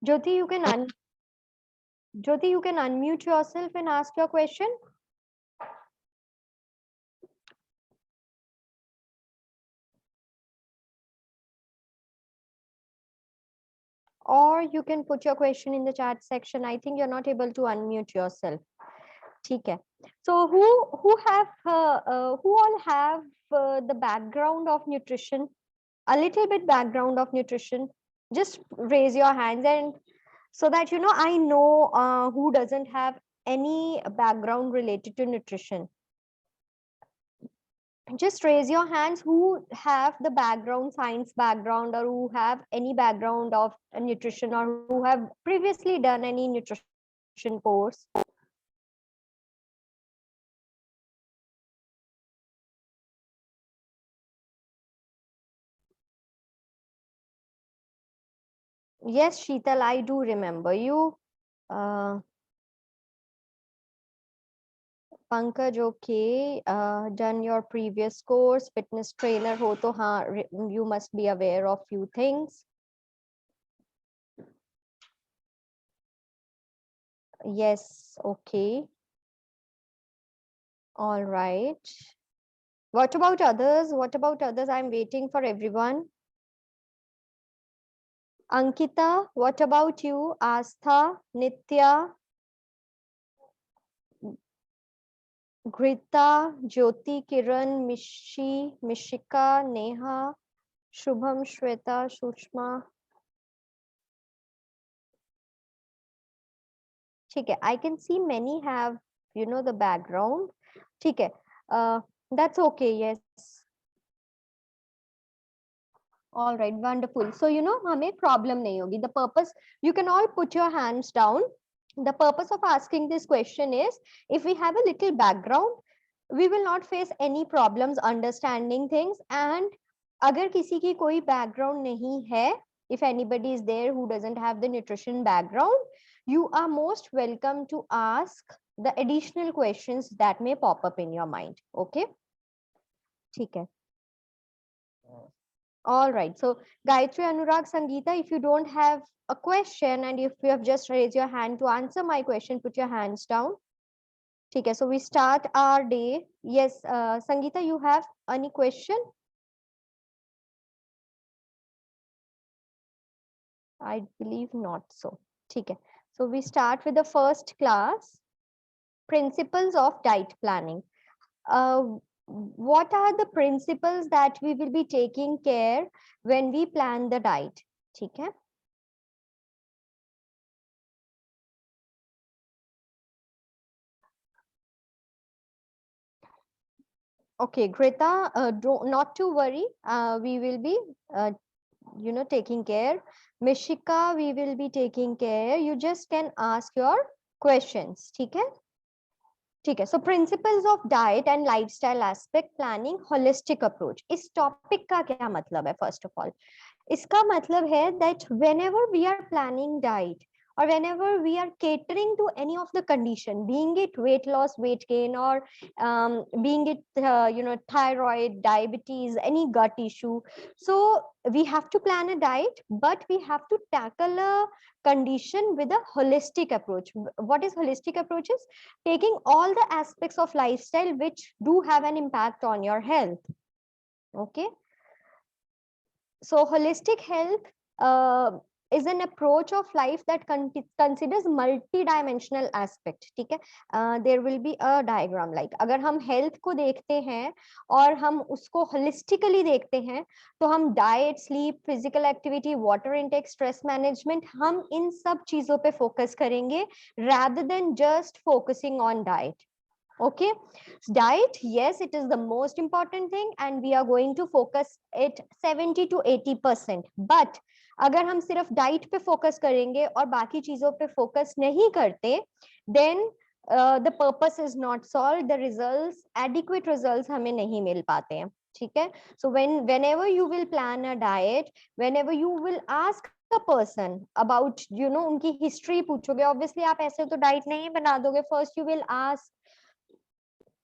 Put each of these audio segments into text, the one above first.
Jyoti, you can unmute yourself and ask your question. Or you can put your question in the chat section. I think you're not able to unmute yourself. Okay. So who all have the background of nutrition? A little bit background of nutrition. Just raise your hands, and so that I know who doesn't have any background related to nutrition. Just raise your hands who have the background, science background, or who have any background of nutrition, or who have previously done any nutrition course. Yes, Sheetal, I do remember you. Pankaj, okay, done your previous course, fitness trainer ho to haan, you must be aware of few things. Yes, okay. All right. What about others? What about others? I'm waiting for everyone. Ankita, what about you? Astha, Nitya, Grita, Jyoti, Kiran, Mishi, Mishika, Neha, Shubham, Shweta, Sushma. Okay, I can see many have, the background. Okay, that's okay. Yes. All right, wonderful. So, हमें problem नहीं होगी. The purpose, you can all put your hands down. The purpose of asking this question is, if we have a little background, we will not face any problems understanding things. And अगर किसी की कोई background नहीं है, if anybody is there who doesn't have the nutrition background, you are most welcome to ask the additional questions that may pop up in your mind. Okay? ठीक है. All right. So Gayatri, Anurag, Sangeeta, if you don't have a question and if you have just raised your hand to answer my question, put your hands down. Okay, so we start our day. Yes, Sangeeta, you have any question? I believe not so. Okay, so we start with the first class, principles of diet planning. What are the principles that we will be taking care when we plan the diet? Okay. Okay, Greta, not to worry. We will be, taking care. Mishika, we will be taking care. You just can ask your questions. Okay? Okay. So principles of diet and lifestyle aspect planning, holistic approach. इस topic का क्या मतलब है? First of all, इसका मतलब है that whenever we are planning diet, or whenever we are catering to any of the condition, being it weight loss, weight gain, or being it thyroid, diabetes, any gut issue, so we have to plan a diet, but we have to tackle a condition with a holistic approach. What is holistic approaches? Taking all the aspects of lifestyle which do have an impact on your health. Okay, so holistic health is an approach of life that considers multi-dimensional aspect. ठीक है, there will be a diagram like अगर हम health को देखते हैं और हम उसको holistically देखते हैं, तो हम diet, sleep, physical activity, water intake, stress management, हम इन सब चीजों पे focus करेंगे rather than just focusing on diet. Okay, diet, yes, it is the most important thing and we are going to focus it 70 to 80%. But अगर हम सिर्फ diet पे focus करेंगे और बाकी चीजों पे फोकस नहीं करते, then the purpose is not solved, the results, adequate results हमें नहीं मिल पाते हैं. ठीक है, so whenever you will plan a diet, whenever you will ask a person about उनकी history पूछोगे, obviously आप ऐसे तो डाइट नहीं बना दोगे. First you will ask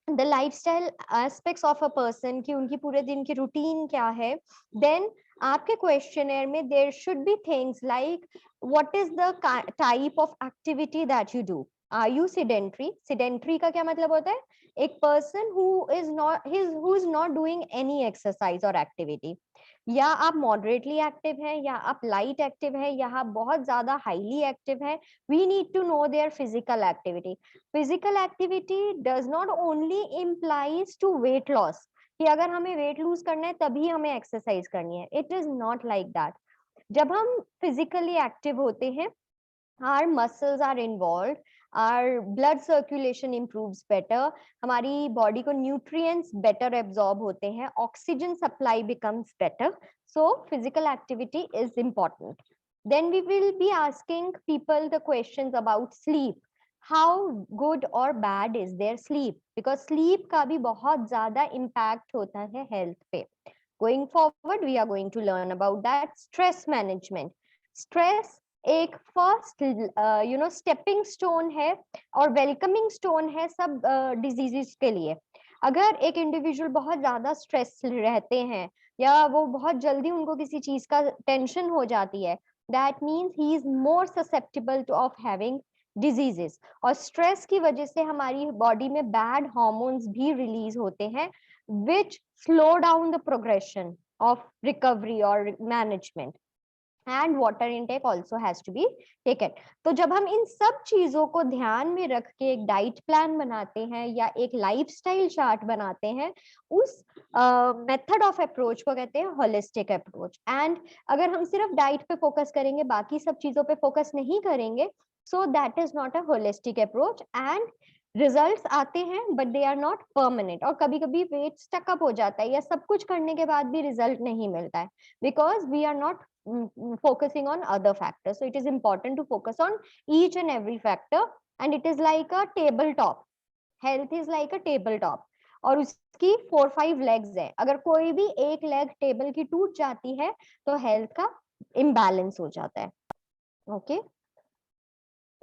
the lifestyle aspects of a person कि उनकी पूरे दिन की routine क्या है, then आपके क्वेश्चनर में there should be things like what is the type of activity that you do. Are you sedentary? Sedentary का क्या मतलब होता है? एक person who is not doing any exercise और एक्टिविटी. या आप मॉडरेटली एक्टिव हैं, या आप लाइट एक्टिव हैं, या आप बहुत ज्यादा हाईली एक्टिव हैं. We need to know their physical activity. Physical activity does not only implies to weight loss, कि अगर हमें वेट लूज करना है तभी हमें एक्सरसाइज करनी है. It is not like that. जब हम फिजिकली एक्टिव होते हैं, our muscles are involved, our blood circulation improves better, हमारी बॉडी को nutrients better absorb होते हैं, oxygen supply becomes better. So physical activity is important. Then we will be asking people the questions about sleep. How good or bad is their sleep? Because sleep का भी बहुत ज्यादा impact होता है health पे. Going forward, we are going to learn about that. Stress management. Stress एक first stepping stone है और वेलकमिंग स्टोन है सब डिजीजेस के लिए. अगर एक इंडिविजुअल बहुत ज्यादा स्ट्रेस रहते हैं, या वो बहुत जल्दी उनको किसी चीज का टेंशन हो जाती है, that means he is more susceptible two of having diseases. और स्ट्रेस की वजह से हमारी बॉडी में बैड हार्मोन्स भी रिलीज होते हैं, which slow down the progression of recovery और management. And water intake also has to be taken. तो जब हम इन सब चीजों को ध्यान में रख के एक डाइट प्लान बनाते हैं या एक लाइफस्टाइल चार्ट बनाते हैं, उस मेथड ऑफ अप्रोच को कहते हैं होलिस्टिक अप्रोच. एंड अगर हम सिर्फ डाइट पे फोकस करेंगे, बाकी सब चीजों पे फोकस नहीं करेंगे, so that is not a holistic approach. And results आते हैं but they are not permanent. और कभी कभी वेट स्टकअप हो जाता है, या सब कुछ करने के बाद भी रिजल्ट नहीं मिलता है, because we are not focusing on other factors. So it is important to focus on each and every factor, and it is like a tabletop. Health is like a tabletop, और उसकी 4-5 legs है. अगर कोई भी एक leg table की टूट जाती है तो हेल्थ का इम्बैलेंस हो जाता है. Okay.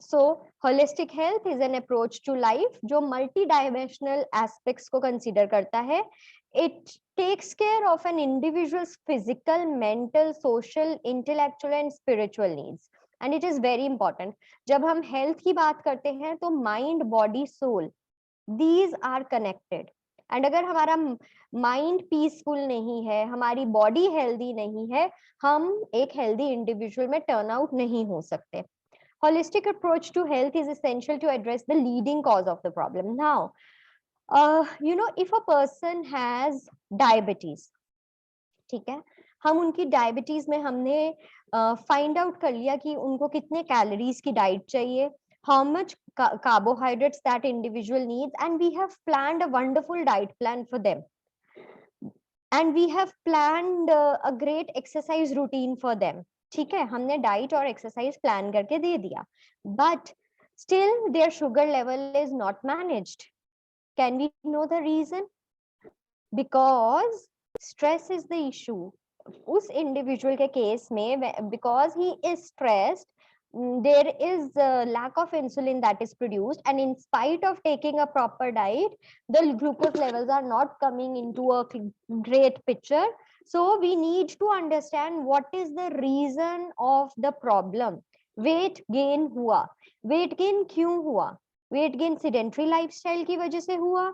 So holistic health is an approach to life जो multi-dimensional aspects को consider करता है. It takes care of an individual's physical, mental, social, intellectual and spiritual needs. And it is very important. जब हम health की बात करते हैं तो mind, body, soul, these are connected. And अगर हमारा mind peaceful नहीं है, हमारी body healthy नहीं है, हम एक healthy individual में turn out नहीं हो सकते. Holistic approach to health is essential to address the leading cause of the problem. Now, if a person has diabetes, ठीक है, हम उनकी डायबिटीज में हमने फाइंड आउट कर लिया कि उनको कितने कैलोरीज की डाइट चाहिए, how much carbohydrates that individual needs, and we have planned a wonderful diet plan for them. And we have planned a great exercise routine for them. ठीक है, हमने डाइट और एक्सरसाइज प्लान करके दे दिया, but still their sugar level is not managed. Can we know the reason? Because stress is the issue. उस individual के case में, because he is stressed, there is a lack of insulin that is produced, and in spite of taking a proper diet, the glucose levels are not coming into a great picture. So we need to understand what is the reason of the problem. Weight gain हुआ, weight gain क्यों हुआ? Weight gain sedentary lifestyle की वजह से हुआ,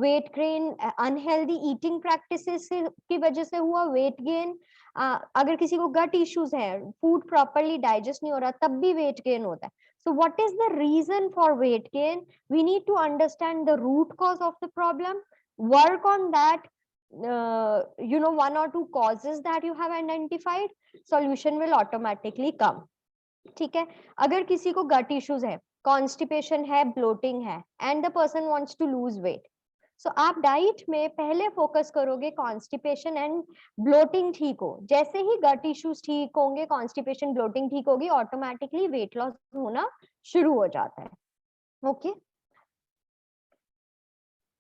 weight gain unhealthy eating practices की वजह से हुआ, weight gain अगर किसी को गट इश्यूज है, फूड प्रॉपरली डाइजेस्ट नहीं हो रहा, तब भी वेट गेन होता है. So what is the reason for weight gain? We need to understand the root cause of the problem, work on that, one or two causes that you have identified, solution will automatically come. ठीक है. अगर किसी को gut issues है, constipation है, bloating है, and the person wants to lose weight, so आप diet में पहले फोकस करोगे कॉन्स्टिपेशन एंड ब्लोटिंग ठीक हो. जैसे ही गट इश्यूज ठीक होंगे, कॉन्स्टिपेशन ब्लोटिंग ठीक होगी, ऑटोमेटिकली वेट लॉस होना शुरू हो जाता है. Okay.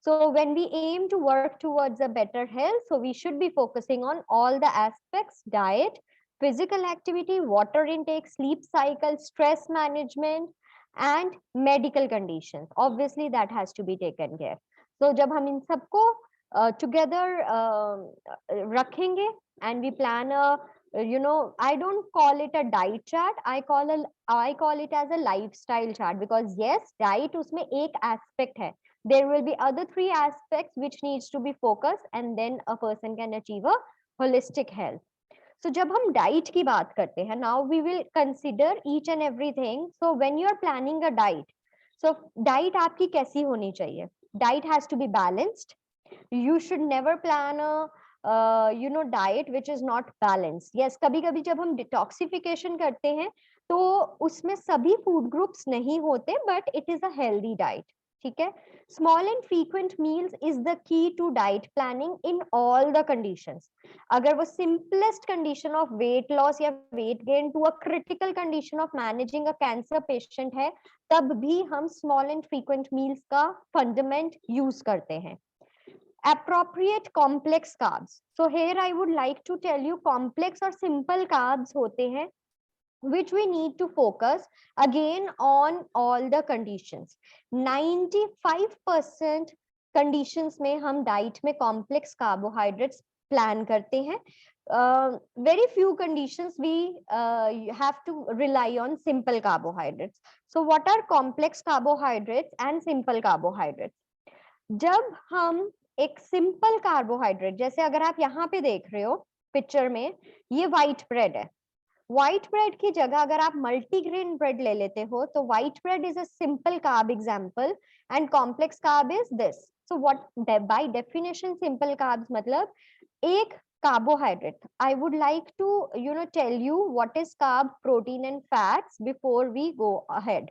So when we aim to work towards a better health, so we should be focusing on all the aspects: diet, physical activity, water intake, sleep cycle, stress management, and medical conditions. Obviously, that has to be taken care. So जब हम इन सबको together रखेंगे and we plan a I don't call it a diet chart, I call it as a lifestyle chart, because yes, diet उसमें एक aspect है, there will be other 3 aspects which needs to be focused, and then a person can achieve a holistic health. So जब हम diet की बात करते हैं, now we will consider each and everything. So when you are planning a diet, so diet आपकी कैसी होनी चाहिए? Diet has to be balanced. You should never plan a diet which is not balanced. Yes, कभी कभी जब हम detoxification करते हैं तो उसमें सभी food groups नहीं होते, but it is a healthy diet. ठीक है, small and frequent meals is the key to diet planning in all the conditions. अगर वो simplest condition of weight loss या weight gain to a critical condition of managing a cancer patient है, तब भी हम small and frequent meals का fundament use करते हैं. Appropriate complex carbs. So here I would like to tell you complex or simple carbs होते हैं which we need to focus again on all the conditions. 95% conditions में हम diet में complex carbohydrates plan करते हैं. Very few conditions we have to rely on simple carbohydrates. So what are complex carbohydrates and simple carbohydrates? जब हम एक simple carbohydrate, जैसे अगर आप यहाँ पे देख रहे हो पिक्चर में, ये व्हाइट ब्रेड है. व्हाइट ब्रेड की जगह अगर आप मल्टीग्रेन ब्रेड ले लेते हो तो white bread is a simple carb example and complex carb is this. So what by definition simple carbs मतलब एक carbohydrate. I would like to tell you what is carb, protein and fats before we go ahead,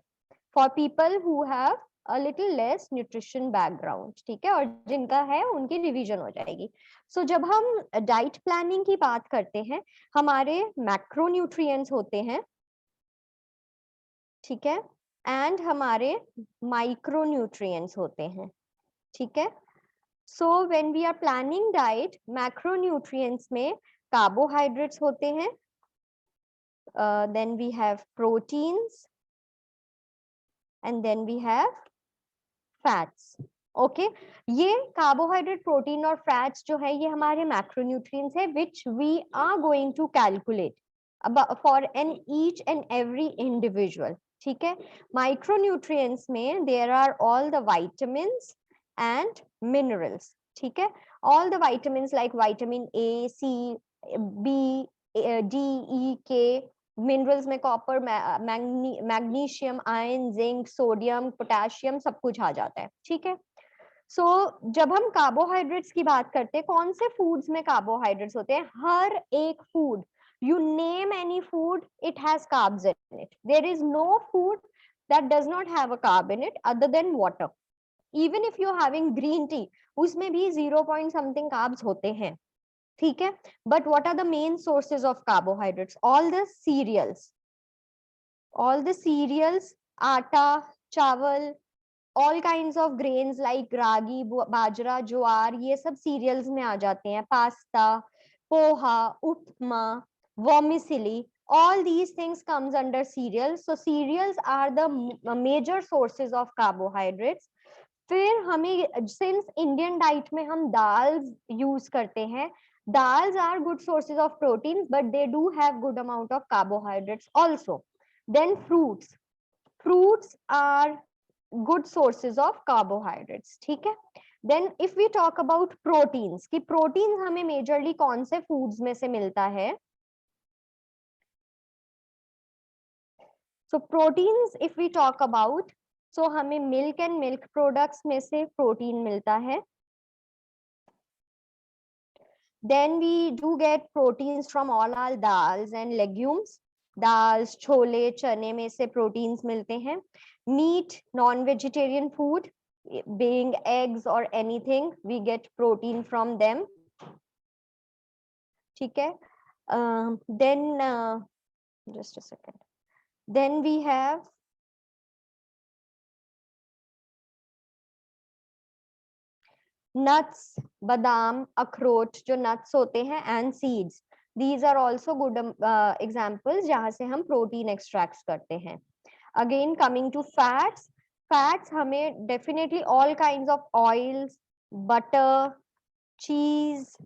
for people who have a little less nutrition background. ठीक है, और जिनका है उनकी revision हो जाएगी. सो जब हम डाइट प्लानिंग की बात करते हैं, हमारे मैक्रोन्यूट्रिएंट्स होते हैं, ठीक है, एंड हमारे माइक्रोन्यूट्रिएंट्स होते हैं. ठीक है, so when we are planning diet, macronutrients में कार्बोहाइड्रेट्स होते हैं, then we have proteins, and then we have fats. Okay, ये कार्बोहाइड्रेट, प्रोटीन और फैट्स जो है ये हमारे मैक्रोन्यूट्रिएंट्स है which we are going to calculate about for an each and every individual. ठीक है, माइक्रोन्यूट्रिएंट्स में there are all the vitamins and minerals. ठीक है, all the vitamins like vitamin A, C, B, D, E, K. Minerals में copper, magnesium, iron, zinc, sodium, potassium सब कुछ आ जाता है. ठीक है, सो जब हम कार्बोहाइड्रेट्स की बात करते हैं, कौन से फूड्स में कार्बोहाइड्रेट्स होते हैं? हर एक food, you name any food, it has carbs in it. There is no food that does not have a carb in it other than water. Even if you are having green tea, उसमें भी 0 point something carbs होते हैं. ठीक है, but what are the main sources of carbohydrates? All the cereals, आटा, चावल, all kinds of grains like रागी, बाजरा, ज्वार, ये सब cereals में आ जाते हैं. Pasta, poha, upma, vermicelli, all these things comes under cereals. So cereals are the major sources of carbohydrates. फिर हमें since Indian diet में हम दाल्स यूज करते हैं, dals are good sources of proteins but they do have good amount of carbohydrates also. Then fruits are good sources of carbohydrates. ठीक है, then if we talk about proteins, कि proteins हमें majorly कौन से foods में से मिलता है? So proteins if we talk about, so हमें milk and milk products में से protein मिलता है. Then we do get proteins from all our dals and legumes. Dals, chole, चने में से प्रोटीन्स मिलते हैं. Meat, non vegetarian food, being eggs or anything, we get protein from them. ठीक है, then just a second. Then we have nuts, बादाम, अखरोट जो nuts होते हैं, and seeds. These are also good examples जहां से हम protein extracts करते हैं. Again coming to fats, fats हमें definitely all kinds of oils, butter, cheese,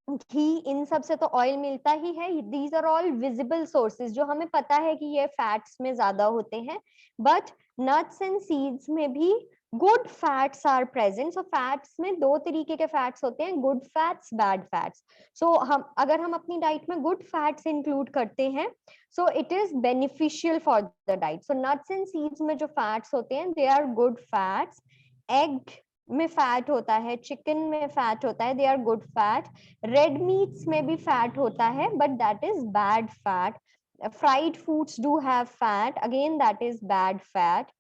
घी, इन सब से तो ऑयल मिलता ही है। These are all visible sources, जो हमें पता है कि ये फैट्स में ज्यादा होते हैं। बट नट्स एंड सीड्स में भी good fats are present. So fats में दो तरीके के फैट्स होते हैं, good fats, bad fats. So अगर हम अपनी डाइट में गुड फैट्स इंक्लूड करते हैं, so it is beneficial for the diet. So nuts and seeds में जो फैट्स होते हैं, they are good fats. Egg में फैट होता है, चिकन में फैट होता है, they are good fat. Red meats में भी फैट होता है, but that is bad fat. Fried foods do have fat, again that is bad fat.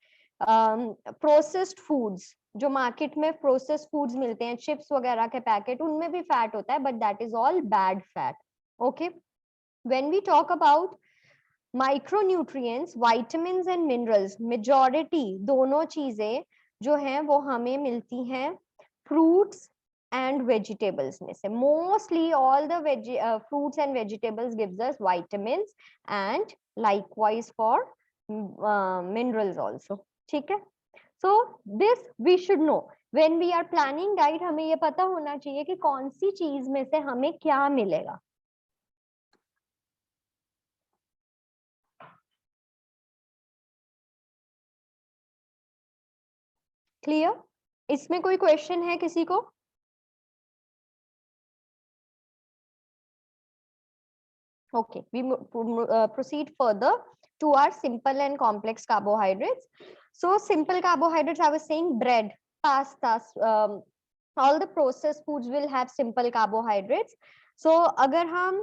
Processed foods, जो मार्केट में प्रोसेस्ड फूड्स मिलते हैं, चिप्स वगैरह के पैकेट, उनमें भी फैट होता है, but that is all bad fat. Okay, when we talk about micronutrients, vitamins and minerals, majority दोनों चीजें जो हैं वो हमें मिलती हैं फ्रूट्स एंड वेजिटेबल्स में से। Mostly all the fruits and vegetables gives us vitamins and likewise for minerals also. ठीक है, so this we should know when we are planning diet। हमें ये पता होना चाहिए कि कौन सी चीज में से हमें क्या मिलेगा। क्लियर? इसमें कोई क्वेश्चन है किसी को? Okay, we proceed further to our simple and complex carbohydrates. So simple carbohydrates, I was saying bread, pasta, all the processed foods will have simple carbohydrates. So अगर हम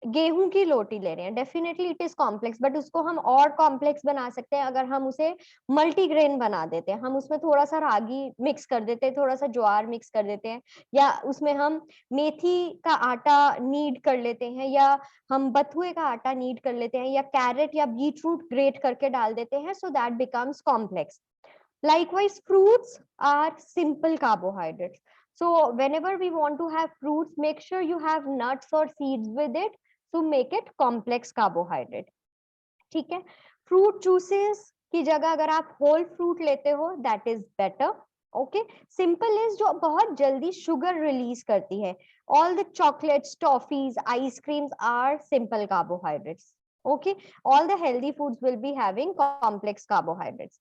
गेहूं की रोटी ले रहे हैं, definitely it is complex, but उसको हम और कॉम्प्लेक्स बना सकते हैं अगर हम उसे मल्टीग्रेन बना देते हैं। हम उसमें थोड़ा सा रागी मिक्स कर देते हैं, थोड़ा सा ज्वार मिक्स कर देते हैं, या उसमें हम मेथी का आटा नीड कर लेते हैं, या हम बथुए का आटा नीड कर लेते हैं, या कैरेट या बीट रूट ग्रेट करके डाल देते हैं, so that becomes complex. Likewise, fruits are simple carbohydrates. So whenever we want to have fruits, make sure you have nuts or seeds with it to make it complex carbohydrate. ठीक है, fruit juices की जगह अगर आप whole fruit लेते हो, that is better. Okay, simple is जो बहुत जल्दी sugar release करती है. All the chocolates, toffees, ice creams are simple carbohydrates. Okay, all the healthy foods will be having complex carbohydrates.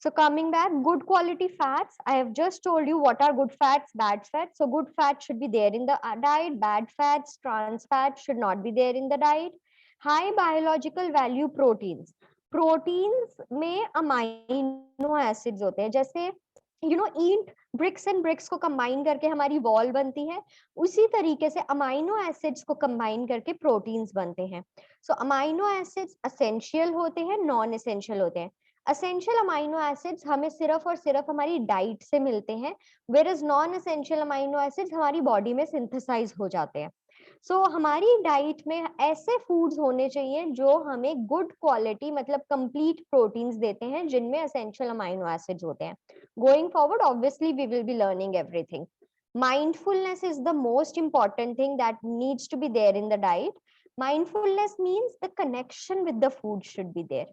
So coming back, good quality fats. I have just told you what are good fats, bad fats. So good fats should be there in the diet. Bad fats, trans fats should not be there in the diet. High biological value proteins. Proteins में amino acids होते हैं, जैसे ईंट BRICS and BRICS को combine करके हमारी wall बनती है, उसी तरीके से अमाइनो एसिड्स को कंबाइन करके प्रोटीन्स बनते हैं। सो अमाइनो एसिड्स एसेंशियल होते हैं, नॉन एसेंशियल होते हैं। एसेंशियल अमाइनो एसिड्स हमें सिर्फ और सिर्फ हमारी डाइट से मिलते हैं, where is non essential amino acids हमारी बॉडी में सिंथेसाइज हो जाते हैं। सो हमारी डाइट में ऐसे फूड्स होने चाहिए जो हमें गुड क्वालिटी मतलब कंप्लीट प्रोटीन्स देते हैं, जिनमें एसेंशियल अमाइनो एसिड्स होते हैं। Going forward obviously we will be learning everything. Mindfulness is the most important thing that needs to be there in the diet. Mindfulness means the connection with the food should be there.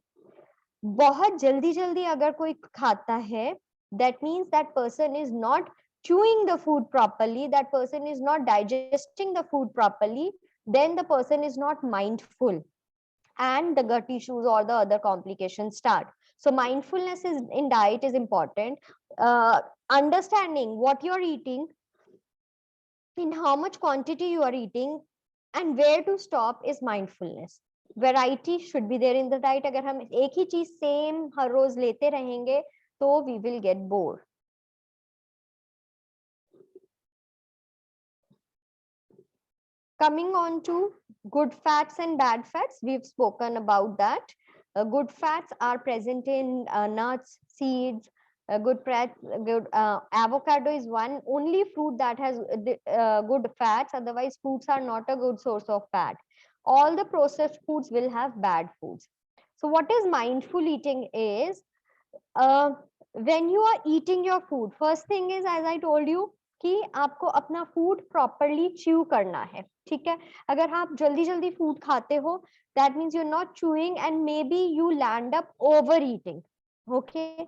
बहुत जल्दी जल्दी अगर कोई खाता है, that means that person is not chewing the food properly, that person is not digesting the food properly, then the person is not mindful, and the gut issues or the other complications start. So mindfulness is in diet is important. Understanding what you're eating, in how much quantity you are eating, and where to stop is mindfulness. Variety should be there in the diet. अगर हम एक ही चीज same हर रोज लेते रहेंगे तो we will get bored. Coming on to good fats and bad fats, we've spoken about that. Good fats are present in nuts, seeds. Good avocado is one only fruit that has good fats. Otherwise, fruits are not a good source of fat. All the processed foods will have bad foods. So what is mindful eating is, when you are eating your food, first thing is, as I told you, कि आपको अपना food properly chew करना है। ठीक है, अगर आप जल्दी जल्दी फूड खाते हो, that means you are not chewing and maybe you land up overeating. Okay,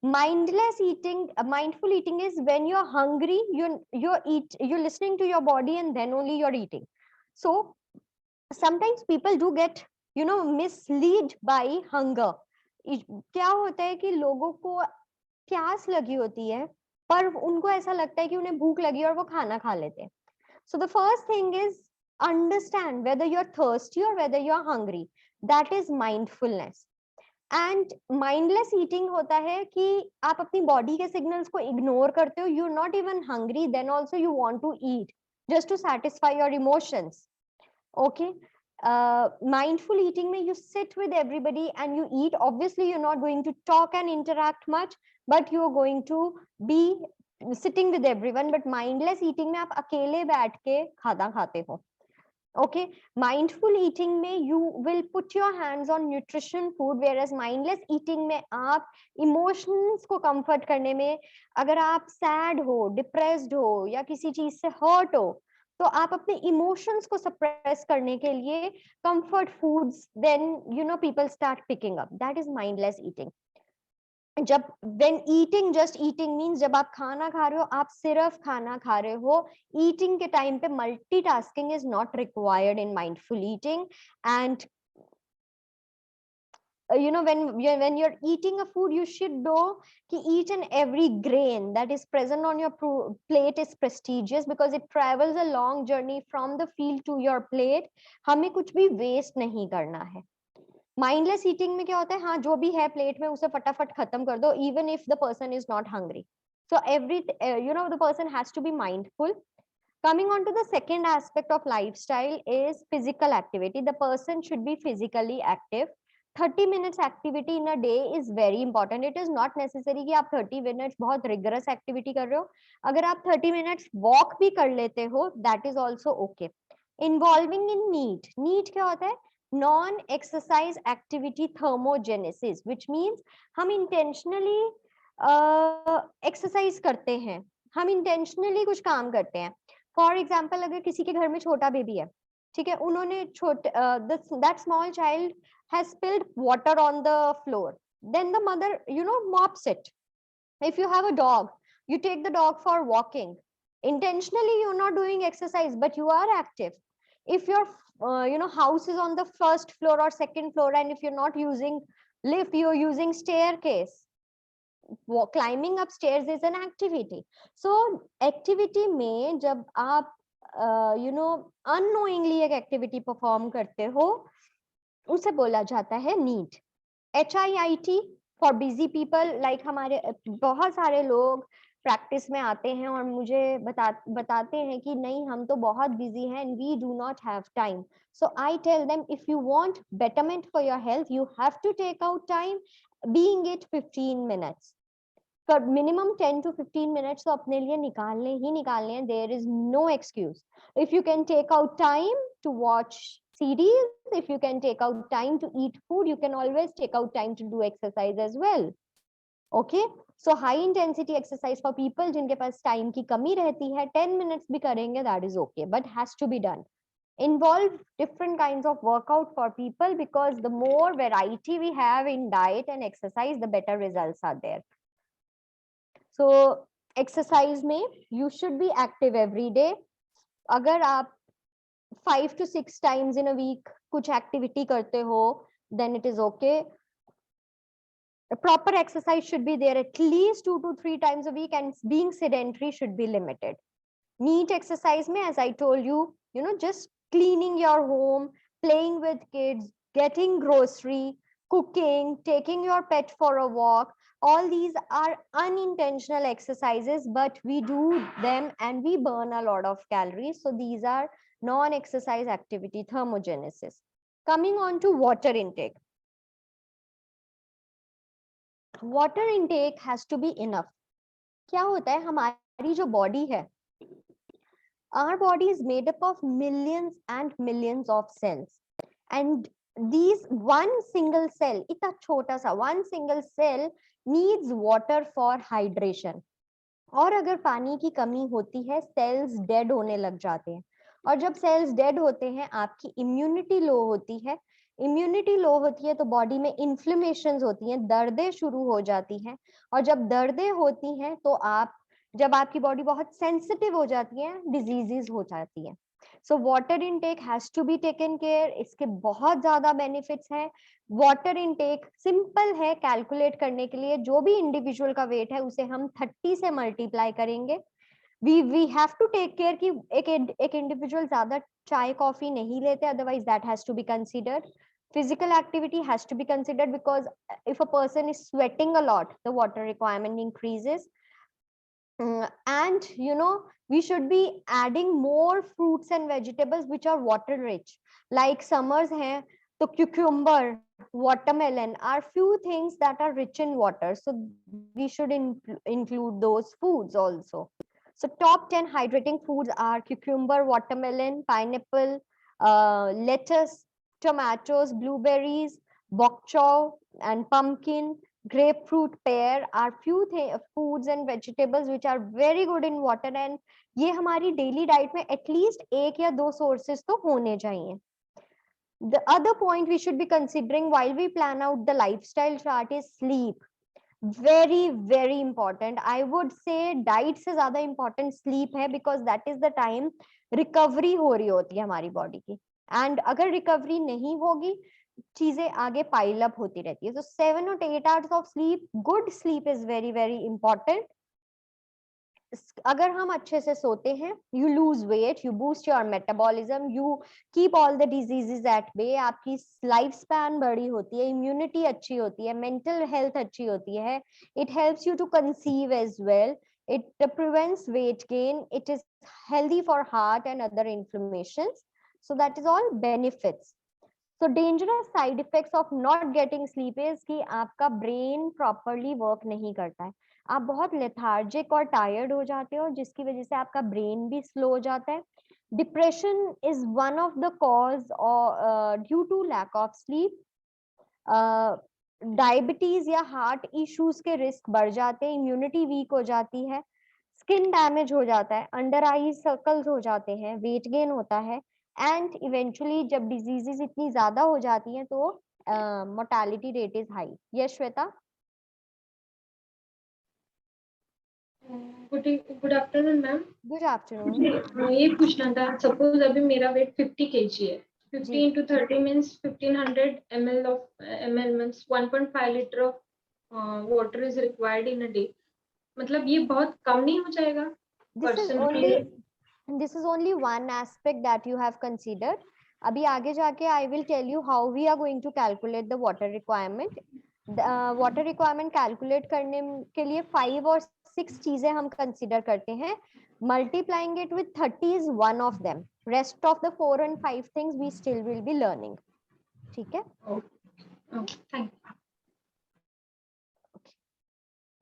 Mindless eating, mindful eating is when you're hungry, you're listening to your body and then only you're eating. So sometimes people do get mislead by hunger. क्या होता है कि लोगों को प्यास लगी होती है पर उनको ऐसा लगता है कि उन्हें भूख लगी और वो खाना खा लेते हैं. So the first thing is understand whether you're thirsty or whether you're hungry. That is mindfulness. And mindless eating होता है कि आप अपनी बॉडी के सिग्नल्स को इग्नोर करते हो. You are not even hungry, then also you want to eat just to satisfy your emotions. Okay, mindful eating में you sit with everybody and you eat. Obviously you're not going to talk and interact much, but you're going to be sitting with everyone. But mindless eating में आप अकेले बैठ के खाना खाते हो. Okay, mindful eating में you will put your hands on nutrition food, whereas mindless eating में आप emotions को comfort करने में, अगर आप sad हो, depressed हो या किसी चीज से hurt हो, तो आप अपने emotions को suppress करने के लिए comfort foods, then people start picking up. That is mindless eating. जब when eating, just eating means जब आप खाना खा रहे हो आप सिर्फ खाना खा रहे हो. eating के टाइम पे multitasking is not required in mindful eating. And when you're eating a food, you should know कि each and every grain that is present on your plate is prestigious because it travels a long journey from the field to your plate. हमें कुछ भी waste नहीं करना है. Mindless eating में क्या होता है, हाँ जो भी है प्लेट में उसे फटाफट खत्म कर दो, even if the person is not hungry. So every the person has to be mindful. Coming on to the second aspect of lifestyle is physical activity. The person should be physically active. 30 minutes activity in a day is very important. It is not necessary कि आप 30 minutes बहुत rigorous activity कर रहे हो. अगर आप 30 minutes walk भी कर लेते हो, that is also okay. Involving in NEAT. NEAT क्या होता है? Non exercise activity thermogenesis, which means हम इंटेंशनली एक्सरसाइज करते हैं, हम इंटेंशनली कुछ काम करते हैं. फॉर एग्जाम्पल अगर किसी के घर में छोटा बेबी है, ठीक है, उन्होंने that small child has spilled water on the floor, then the mother mops it. If you have a dog, you take the dog for walking. Intentionally you're not doing exercise, but you are active. If your house is on the first floor or second floor, and if you're not using lift, you're using staircase, climbing up stairs is an activity. So activity में जब आप unknowingly एक activity perform करते हो, उसे बोला जाता है NEAT. HIIT for busy people. like हमारे बहुत सारे लोग प्रैक्टिस में आते हैं और मुझे बताते हैं कि नहीं हम तो बहुत बिजी हैं and we do not have time. So I tell them, if you want betterment for your health, you have to take out time, being it 15 minutes. For minimum 10 to 15 minutes तो अपने लिए निकालने ही निकालने हैं. There is no excuse. If you can take out time to watch series, if you can take out time to eat food, you can always take out time to do exercise as well. Okay, so high intensity exercise for people जिनके पास time की कमी रहती है, 10 minutes भी करेंगे, that is okay, but has to be done. Involve different kinds of workout for people, because the more variety we have in diet and exercise, the better results are there. So exercise में you should be active every day. अगर आप 5 to 6 times in a week कुछ activity करते हो, then it is okay. A proper exercise should be there at least 2 to 3 times a week, and being sedentary should be limited. NEAT exercise में, as I told you, just cleaning your home, playing with kids, getting grocery, cooking, taking your pet for a walk, all these are unintentional exercises, but we do them and we burn a lot of calories. So these are non-exercise activity thermogenesis. Coming on to water intake. Water intake has to be enough. क्या होता है, हमारी जो body है, our body is made up of millions and millions of cells, and these one single cell, इतना छोटा सा one single cell needs water for hydration. और अगर पानी की कमी होती है, cells dead होने लग जाते हैं, और जब cells dead होते हैं, आपकी immunity low होती है, इम्यूनिटी लो होती है तो बॉडी में इन्फ्लेमेशन होती हैं, दर्दें शुरू हो जाती हैं, और जब दर्दें होती हैं तो जब आपकी बॉडी बहुत सेंसिटिव हो जाती है, डिजीजेस हो जाती है। So water intake has to be taken care. इसके बहुत ज्यादा बेनिफिट्स हैं। वाटर इनटेक सिंपल है कैलकुलेट करने के लिए, जो भी इंडिविजुअल का वेट है उसे हम 30 से मल्टीप्लाई करेंगे। We have to take care कि एक इंडिविजुअल ज्यादा चाय कॉफी नहीं लेते, otherwise that has to be considered. Physical activity has to be considered because if a person is sweating a lot, the water requirement increases. And we should be adding more fruits and vegetables which are water rich, like summers hai so cucumber, watermelon are few things that are rich in water, so we should include those foods also. So top 10 hydrating foods are cucumber, watermelon, pineapple, lettuce, tomatoes, blueberries, bok choy, and pumpkin. Grapefruit, pear are few foods and vegetables which are very good in water, and ये हमारी daily diet में at least एक या दो sources तो होने चाहिए. The other point we should be considering while we plan out the lifestyle chart is sleep. Very very important. I would say diet से ज्यादा important sleep है, because that is the time recovery हो रही होती है हमारी body की, and अगर रिकवरी नहीं होगी चीजें आगे पाइल अप होती रहती है. तो 7 or 8 hours of sleep, good sleep is very very important. अगर हम अच्छे से सोते हैं, you lose weight, you boost your metabolism, you keep all the diseases at bay, आपकी लाइफ स्पैन बड़ी होती है, इम्यूनिटी अच्छी होती है, मेंटल हेल्थ अच्छी होती है, it helps you to conceive as well, it prevents weight gain, it is healthy for heart and other inflammations. So that is all benefits. So dangerous side effects of not getting sleep is कि आपका brain properly work नहीं करता है, आप बहुत lethargic और tired हो जाते हो, जिसकी वजह से आपका ब्रेन भी स्लो हो जाता है. Depression is one of the cause due to lack of sleep. Diabetes या हार्ट इश्यूज के रिस्क बढ़ जाते हैं, इम्यूनिटी वीक हो जाती है, स्किन डैमेज हो जाता है, अंडर आई सर्कल्स हो जाते हैं, वेट गेन होता है, एंड इवेंचुअली जब डिजीजेस इतनी ज्यादा हो जाती हैं तो mortality rate is high. Yes Shweta. Good afternoon ma'am. Good afternoon. ये पूछना था, सपोज अभी मेरा वेट 50 kg है, 50 into 30 means 1500 ml of ml means 1.5 liter of water is required in a day. मतलब ये बहुत कम नहीं हो जाएगा? This is only one aspect that you have considered. अभी आगे जाके I will tell you how we are going to calculate the water requirement. Water requirement calculate करने के लिए 5 और 6 चीजें हम consider करते हैं. Multiplying it with 30 is one of them. Rest of the 4 and 5 things we still will be learning. ठीक है? Okay, thank you.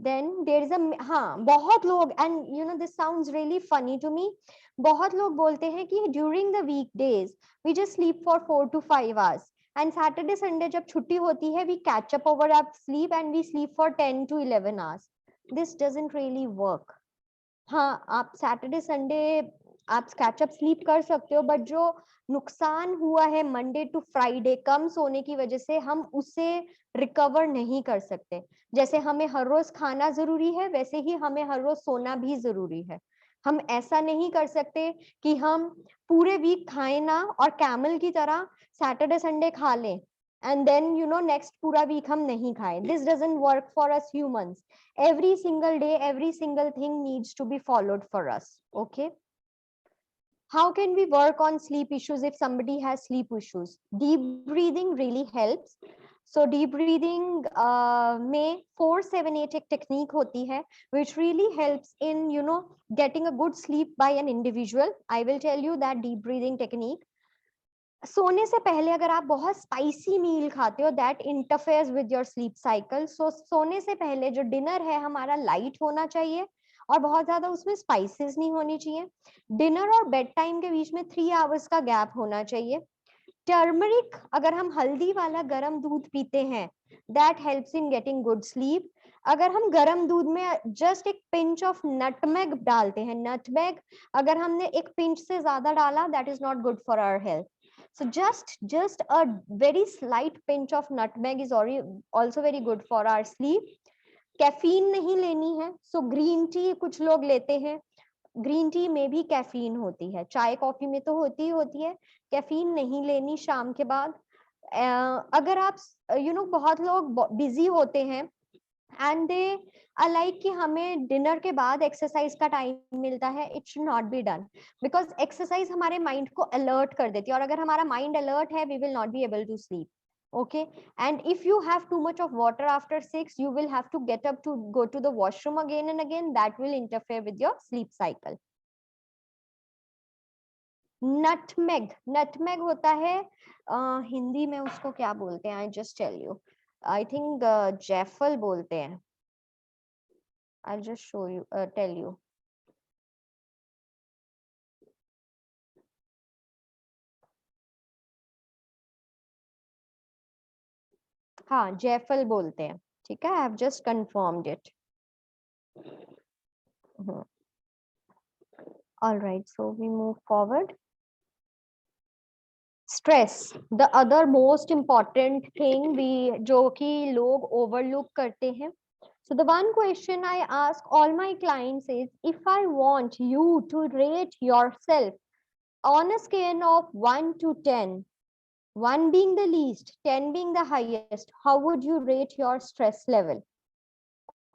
Then there is a हाँ बहुत लोग, and you know this sounds really funny to me, बहुत लोग बोलते हैं कि during the weekdays we just sleep for 4 to 5 hours and Saturday Sunday जब छुट्टी होती है we catch up over our sleep and we sleep for 10 to 11 hours. This doesn't really work. हाँ आप सैटरडे संडे आप कैचअप स्लीप कर सकते हो, बट जो नुकसान हुआ है मंडे टू फ्राइडे कम सोने की वजह से हम उसे रिकवर नहीं कर सकते. जैसे हमें हर रोज खाना जरूरी है, वैसे ही हमें हर रोज सोना भी जरूरी है. हम ऐसा नहीं कर सकते कि हम पूरे वीक खाएं ना और कैमल की तरह सैटरडे संडे खा लें and then next pura week hum nahi khaye. This doesn't work for us humans. Every single day every single thing needs to be followed for us. Okay, how can we work on sleep issues if somebody has sleep issues? Deep breathing really helps. So deep breathing में 4-7-8 एक technique होती है which really helps in getting a good sleep by an individual. I will tell you that deep breathing technique. सोने से पहले अगर आप बहुत स्पाइसी मील खाते हो that interferes with your sleep cycle. So सोने से पहले जो डिनर है हमारा लाइट होना चाहिए और बहुत ज्यादा उसमें स्पाइसेस नहीं होनी चाहिए. डिनर और बेड टाइम के बीच में 3 आवर्स का गैप होना चाहिए. टर्मरिक, अगर हम हल्दी वाला गर्म दूध पीते हैं that helps in getting good sleep. अगर हम गर्म दूध में जस्ट एक पिंच ऑफ नटमेग डालते हैं, नटमेग अगर हमने एक पिंच से ज्यादा डाला that is not good for our health. So just a very slight pinch of nutmeg is also very good for our sleep. Caffeine नहीं लेनी है, सो ग्रीन टी कुछ लोग लेते हैं, ग्रीन टी में भी कैफीन होती है, चाय कॉफी में तो होती ही होती है, कैफीन नहीं लेनी शाम के बाद। अगर आप बहुत लोग बिजी होते हैं एंड दे आर लाइक कि हमें डिनर के बाद एक्सरसाइज का टाइम मिलता है, it should not be done, because exercise हमारे माइंड को अलर्ट कर देती है, और अगर हमारा माइंड अलर्ट है we will not be able to sleep. Okay, and if you have too much of water after 6, you will have to get up to go to the washroom again and again. That will interfere with your sleep cycle. nutmeg होता है हिंदी में उसको क्या बोलते हैं, I just tell you, I think jaifal बोलते हैं. I'll just show you, tell you. हाँ, jaifal बोलते हैं, ठीक है, I have just confirmed it. All right, so we move forward. Stress, the other most important thing जो कि लोग overlook करते हैं. So the one question I ask all my clients is, if I want you to rate yourself on a scale of 1 to 10, 1 being the least, 10 being the highest, how would you rate your stress level?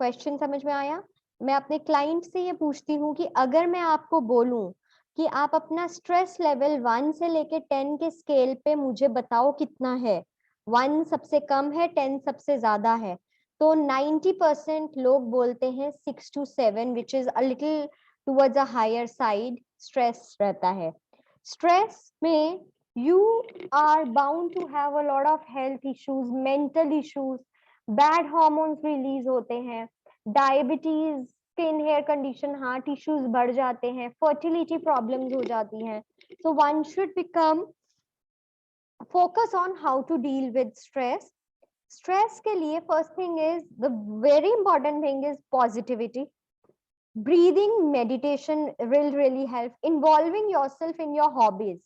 Question समझ में आया? मैं अपने client से ये पूछती हूँ कि अगर मैं आपको बोलूं कि आप अपना स्ट्रेस लेवल 1 से लेके 10 के स्केल पे मुझे बताओ कितना है, 1 सबसे कम है, 10 सबसे ज्यादा है, तो 90% लोग बोलते हैं 6 to 7, which is a little towards a higher side stress रहता है. स्ट्रेस में you are bound to have a lot of health issues, mental issues, bad hormones release होते हैं, diabetes, skin hair condition, heart issues बढ़ जाते हैं, fertility problems हो जाती हैं. So one should become focus on how to deal with stress. Stress के लिए first thing is, the very important thing is positivity. breathing meditation will really help. Involving yourself in your hobbies.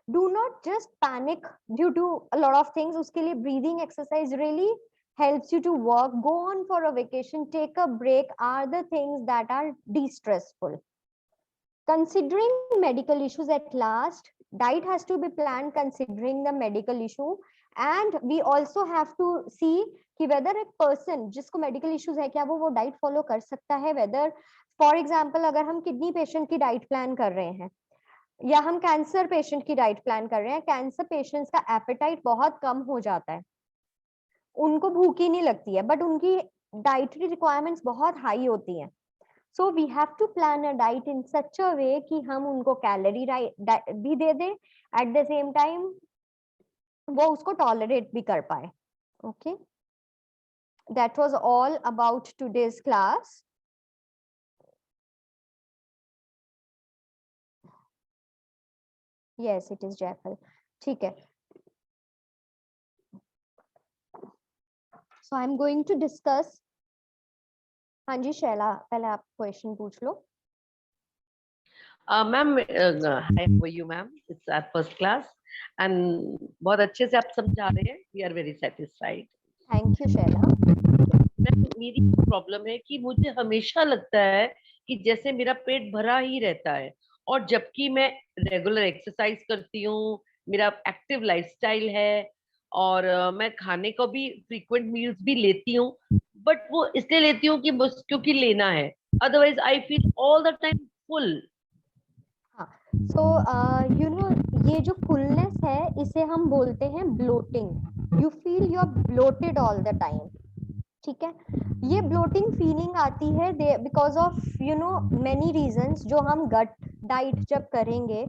Do not just panic due to a lot of things. उसके लिए breathing exercise really helps you to work. Go on for a vacation, take a break are the things that are de-stressful. Considering medical issues at last, diet has to be planned considering the medical issue, and we also have to see कि whether एक person जिसको medical issues है क्या वो diet follow कर सकता है. whether for example अगर हम kidney patient की diet plan कर रहे हैं या हम कैंसर पेशेंट की डाइट प्लान कर रहे हैं, कैंसर पेशेंट्स का एपेटाइट बहुत कम हो जाता है, उनको भूख ही नहीं लगती है, बट उनकी डाइटरी रिक्वायरमेंट्स बहुत हाई होती हैं. So we have to plan a diet in such a way कि हम उनको कैलोरी भी दे दें, एट द सेम टाइम वो उसको टॉलरेट भी कर पाए. Okay, that was all about today's class. Yes, it is Jaifal. ठीक है. So I'm going to discuss. हाँ जी शैला, पहले आप क्वेश्चन पूछ लो. Ma'am, hi, how are you ma'am? It's our first class and बहुत अच्छे से आप समझा रहे हैं. We are very satisfied. Thank you Shaila. मेरी प्रॉब्लम है कि मुझे हमेशा लगता है कि जैसे मेरा पेट भरा ही रहता है, और जबकि मैं रेगुलर एक्सरसाइज करती हूँ, मेरा एक्टिव लाइफस्टाइल है, और मैं खाने को भी फ्रीक्वेंट मील्स भी लेती हूँ, बट वो इसलिए लेती हूँ कि बस क्योंकि लेना है. Otherwise I feel all the time full. So ये जो फुलनेस है इसे हम बोलते हैं bloating. You feel you are bloated all the time. ठीक है, ये ब्लोटिंग फीलिंग आती है बिकॉज ऑफ मेनी रीजंस जो हम गट डाइट जब करेंगे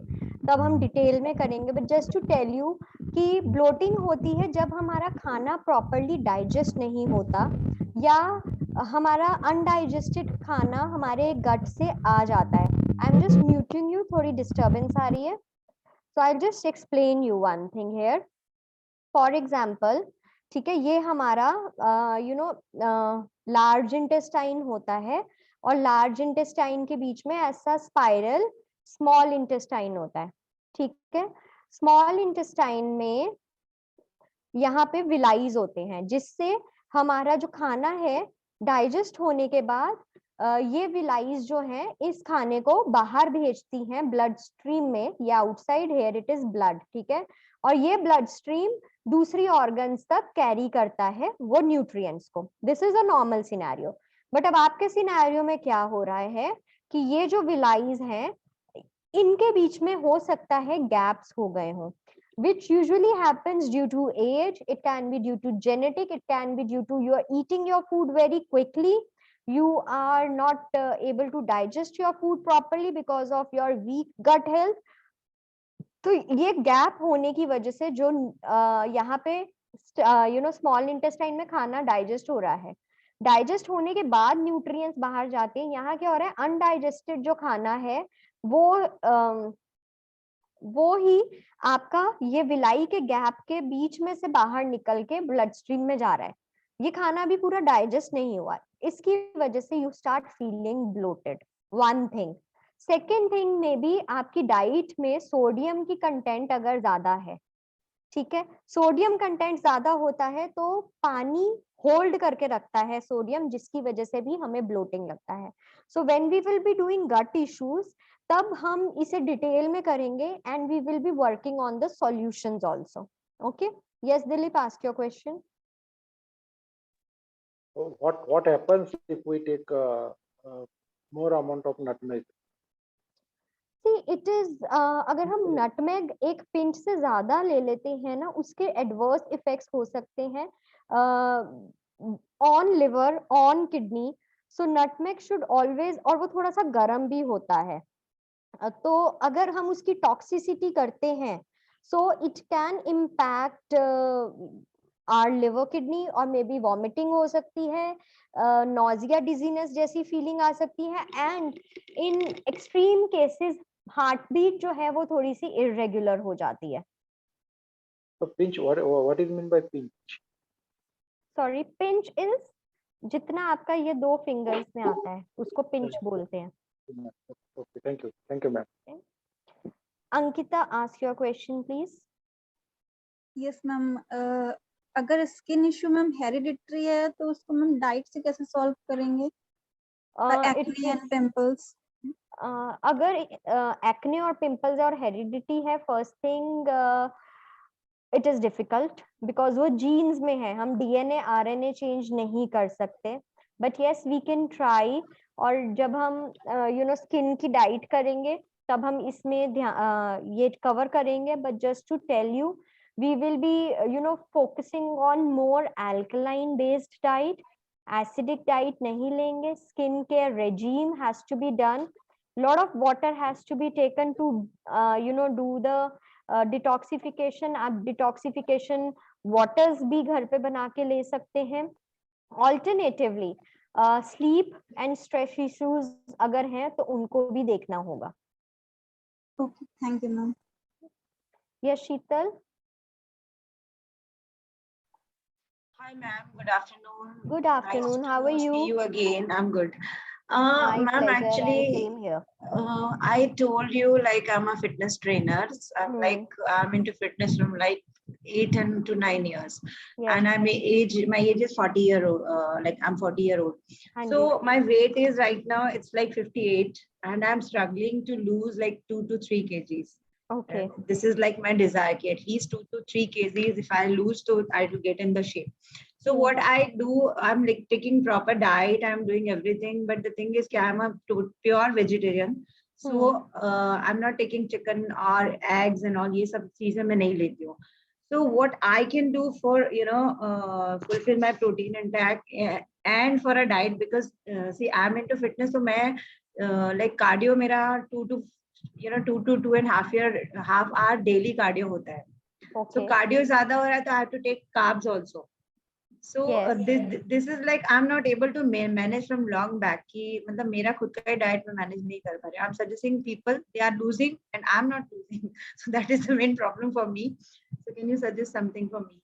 तब हम डिटेल में करेंगे. But just to tell you कि ब्लोटिंग होती है जब हमारा खाना प्रॉपरली डाइजेस्ट नहीं होता या हमारा अनडाइजेस्टेड खाना हमारे गट से आ जाता है. I am just muting you, थोड़ी डिस्टर्बेंस आ रही है. So I just explain you one thing here. For example, ठीक है, ये हमारा लार्ज इंटेस्टाइन होता है और लार्ज इंटेस्टाइन के बीच में ऐसा स्पाइरल स्मॉल इंटेस्टाइन होता है. ठीक है, स्मॉल इंटेस्टाइन में यहाँ पे विलाइज होते हैं, जिससे हमारा जो खाना है डाइजेस्ट होने के बाद ये विलाइज जो है इस खाने को बाहर भेजती हैं ब्लड स्ट्रीम में, या outside here it is blood, ठीक है। और ये ब्लड स्ट्रीम दूसरी ऑर्गन्स तक कैरी करता है वो न्यूट्रिएंट्स को। This is a normal scenario. But अब आपके सिनेरियो में क्या हो रहा है कि ये जो विलाइज हैं इनके बीच में हो सकता है गैप्स हो गए हों, which usually happens due to age. It can be due to genetic, it can be due to you are eating your food very quickly, you are not able to digest your food properly because of your weak gut health. तो ये gap होने की वजह से जो यहाँ पे small intestine में खाना डाइजेस्ट हो रहा है, डाइजेस्ट होने के बाद न्यूट्रिएंट्स बाहर जाते हैं। यहाँ क्या हो रहा है, अनडाइजेस्टेड जो खाना है वो ही आपका ये विलाई के गैप के बीच में से बाहर निकल के ब्लड स्ट्रीम में जा रहा है। ये खाना भी पूरा डाइजेस्ट नहीं हुआ, इसकी वजह से you start feeling bloated, one thing. Second thing में भी आपकी डाइट में सोडियम की कंटेंट अगर ज्यादा है, ठीक है, सोडियम कंटेंट ज्यादा होता है तो पानी होल्ड करके रखता है सोडियम, जिसकी वजह से भी हमें ब्लोटिंग लगता है। So when we will be doing gut issues, तब हम इसे डिटेल में करेंगे and we will be working on the solutions also. Okay, yes Dilip, ask your question. What happens if we take more amount of nutmeg? See, it is अगर हम nutmeg एक pinch से ज्यादा ले लेते हैं ना, उसके एडवर्स इफेक्ट्स हो सकते हैं on liver, on kidney. So nutmeg should always, और वो थोड़ा सा गर्म भी होता है, तो अगर हम उसकी टॉक्सिसिटी करते हैं, so it can impact our liver, kidney, और मे बी वॉमिटिंग हो सकती है, नॉजिया, डिजीनेस जैसी फीलिंग आ सकती है, and in extreme cases heartbeat जो है वो थोड़ी सी इरेगुलर हो जाती है। So pinch, what is mean by pinch? Sorry, pinch is जितना आपका ये 2 फिंगर्स में आता है उसको पिंच बोलते हैं। Okay, thank you ma'am. Ankita, ask your question please. Yes ma'am, अगर स्किन इश्यू मैम हेरिडिटरी है तो उसको मैम डाइट से कैसे सॉल्व करेंगे? एक्ने एंड पिंपल्स, अगर एक्ने और पिंपल्स और हेरिडिटी है, first thing it is difficult because वो जीन्स में है, हम डीएनए आरएनए चेंज नहीं कर सकते, but yes we can try. और जब हम स्किन की डाइट करेंगे तब हम इसमें ये कवर करेंगे, but just to tell you, we will be focusing on more alkaline based diet, acidic diet नहीं लेंगे, skin care regime has to be done, lot of water has to be taken to do the detoxification। आप detoxification waters भी घर पे बना के ले सकते हैं। Alternatively sleep and stress issues अगर हैं तो उनको भी देखना होगा। Okay, thank you ma'am. Yes Sheetal. Hi, ma'am. Good afternoon. Good afternoon. Nice How are to you? see you again. I'm good. My Ma'am, pleasure, and actually, same here. I told you like I'm a fitness trainer. I'm I'm into fitness from like 8 to 9 years, Yes. and my age is 40-year-old. Like I'm 40-year-old. हाँ So ji. my weight is right now it's like 58, and I'm struggling to lose like 2 to 3 kgs. Okay. This is like my desire, at least 2 to 3 kgs. If I lose, to I will get in the shape. So what I do, I'm like taking proper diet, I'm doing everything, but the thing is I'm a pure vegetarian, so I'm not taking chicken or eggs and all ये सब चीजें मैं नहीं लेती हूँ। So what I can do for fulfill my protein intake and for a diet, because see I'm into fitness, so मैं like cardio मेरा 2 to 2.5 hour daily cardio होता है। Okay. So cardio ज़्यादा हो रहा है तो I have to take carbs also. So Yes. this is like I'm not able to manage from long back कि मतलब मेरा खुद का डाइट में मैनेज नहीं कर पा रहे। I'm suggesting people, they are losing and I'm not losing, so that is the main problem for me. So can you suggest something for me?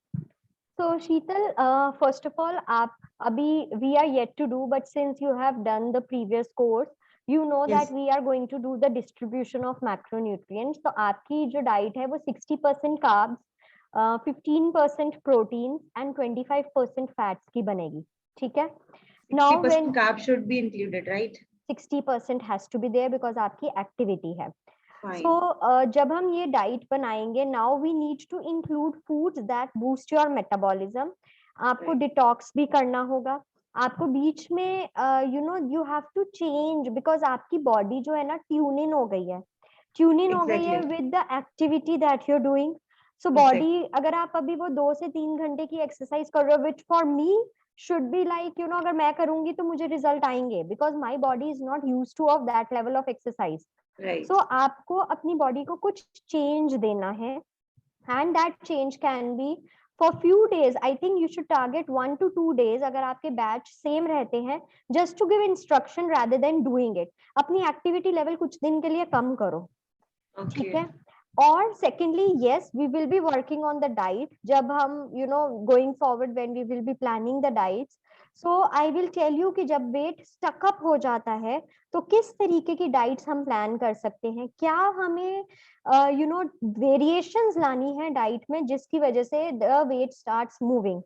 So Sheetal, first of all, आप अभी we are yet to do, but since you have done the previous course, You know Yes. that we are going to do the distribution of macronutrients. तो आपकी जो diet है वो 60% carbs, 15% proteins and 25% fats की बनेगी, ठीक है? Now 60% when carb should be included, right? 60% has to be there because आपकी एक्टिविटी है. Fine. So जब हम ये डाइट बनाएंगे, now we need to include foods that boost your metabolism. आपको Right. डिटॉक्स भी करना होगा. आपको बीच में you have to change because आपकी बॉडी जो है ना ट्यून इन हो गई है, हो गई है Exactly. with the activity that you're doing. So Exactly. Body अगर आप अभी वो 2 से 3 घंटे की एक्सरसाइज कर रहे हो, which for me should be like अगर मैं करूंगी तो मुझे रिजल्ट आएंगे because my body is not used to of that level of exercise. Right. So आपको अपनी बॉडी को कुछ चेंज देना है, and that change can be for few days. I think you should target 1 to 2 days अगर आपके batch same रहते हैं, just to give instruction rather than doing it. अपनी एक्टिविटी लेवल कुछ दिन के लिए कम करो, ठीक Okay. है? और secondly, yes, we will be working on the diet. जब हम going forward when we will be planning the diets, so I will tell you कि जब weight stuck up हो जाता है तो किस तरीके की diets हम plan कर सकते हैं, क्या हमें variations लानी है diet में जिसकी वजह से the weight starts moving.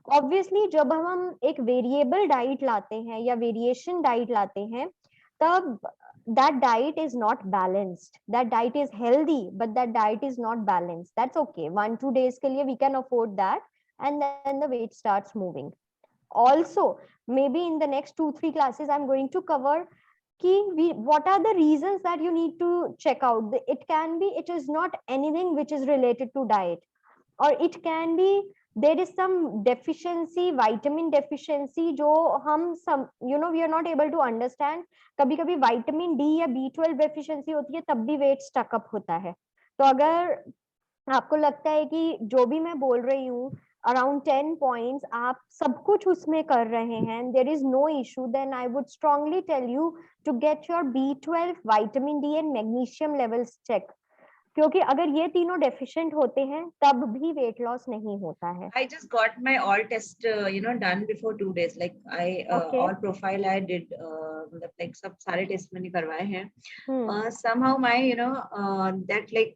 Obviously जब हम एक variable diet लाते हैं या variation diet लाते हैं, तब that diet is not balanced. That diet is healthy, but that diet is not balanced. That's okay. 1-2 days के लिए we can afford that, and then the weight starts moving. Also, maybe in the next 2-3 classes, I'm going to cover what are the reasons that you need to check out. It is not anything which is related to diet, or it can be there is some deficiency, vitamin deficiency जो हम we are not able to understand. कभी कभी vitamin D या B12 deficiency होती है तब भी weight stuck up होता है. तो अगर आपको लगता है कि जो भी मैं बोल रही हूँ around 10 points आप सब कुछ उसमें कर रहे हैं, there is no issue, then I would strongly tell you to get your B12, vitamin D and magnesium levels checked. क्योंकि अगर ये तीनों डेफिशिएंट होते हैं तब भी वेट लॉस नहीं होता है. I just got my all test, done before 2 days. Like Okay. all profile I did, like सब सारे टेस्ट मैंने करवाए हैं. Hmm. Somehow my, that like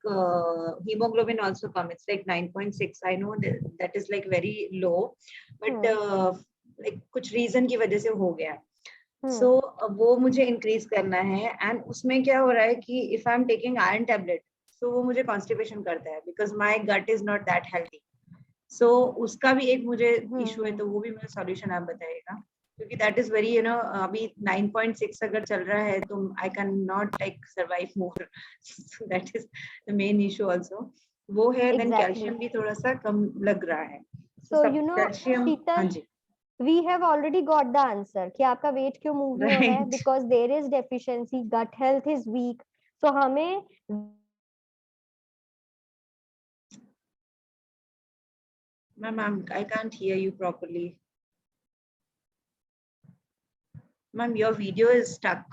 hemoglobin also come. It's like 9.6. I know that is like very low, but like कुछ reason की वजह से हो गया. So वो मुझे increase करना है, and उसमें क्या हो रहा है कि if I'm taking iron tablet, so वो मुझे constipation करता है because my gut is not that healthy. So उसका भी एक मुझे issue है, तो वो भी मुझे solution आप बताइएगा, क्योंकि that is very अभी 9.6 अगर चल रहा है तो I cannot like survive more. So that is the main issue also. वो है, then calcium भी थोड़ा सा कम लग रहा है. So calcium, हाँ जी. We have already got the answer कि आपका weight क्यों move नहीं हो रहा है, because there is deficiency, gut health is weak. So हमें Ma'am, I can't hear you properly. Ma'am, your video is stuck.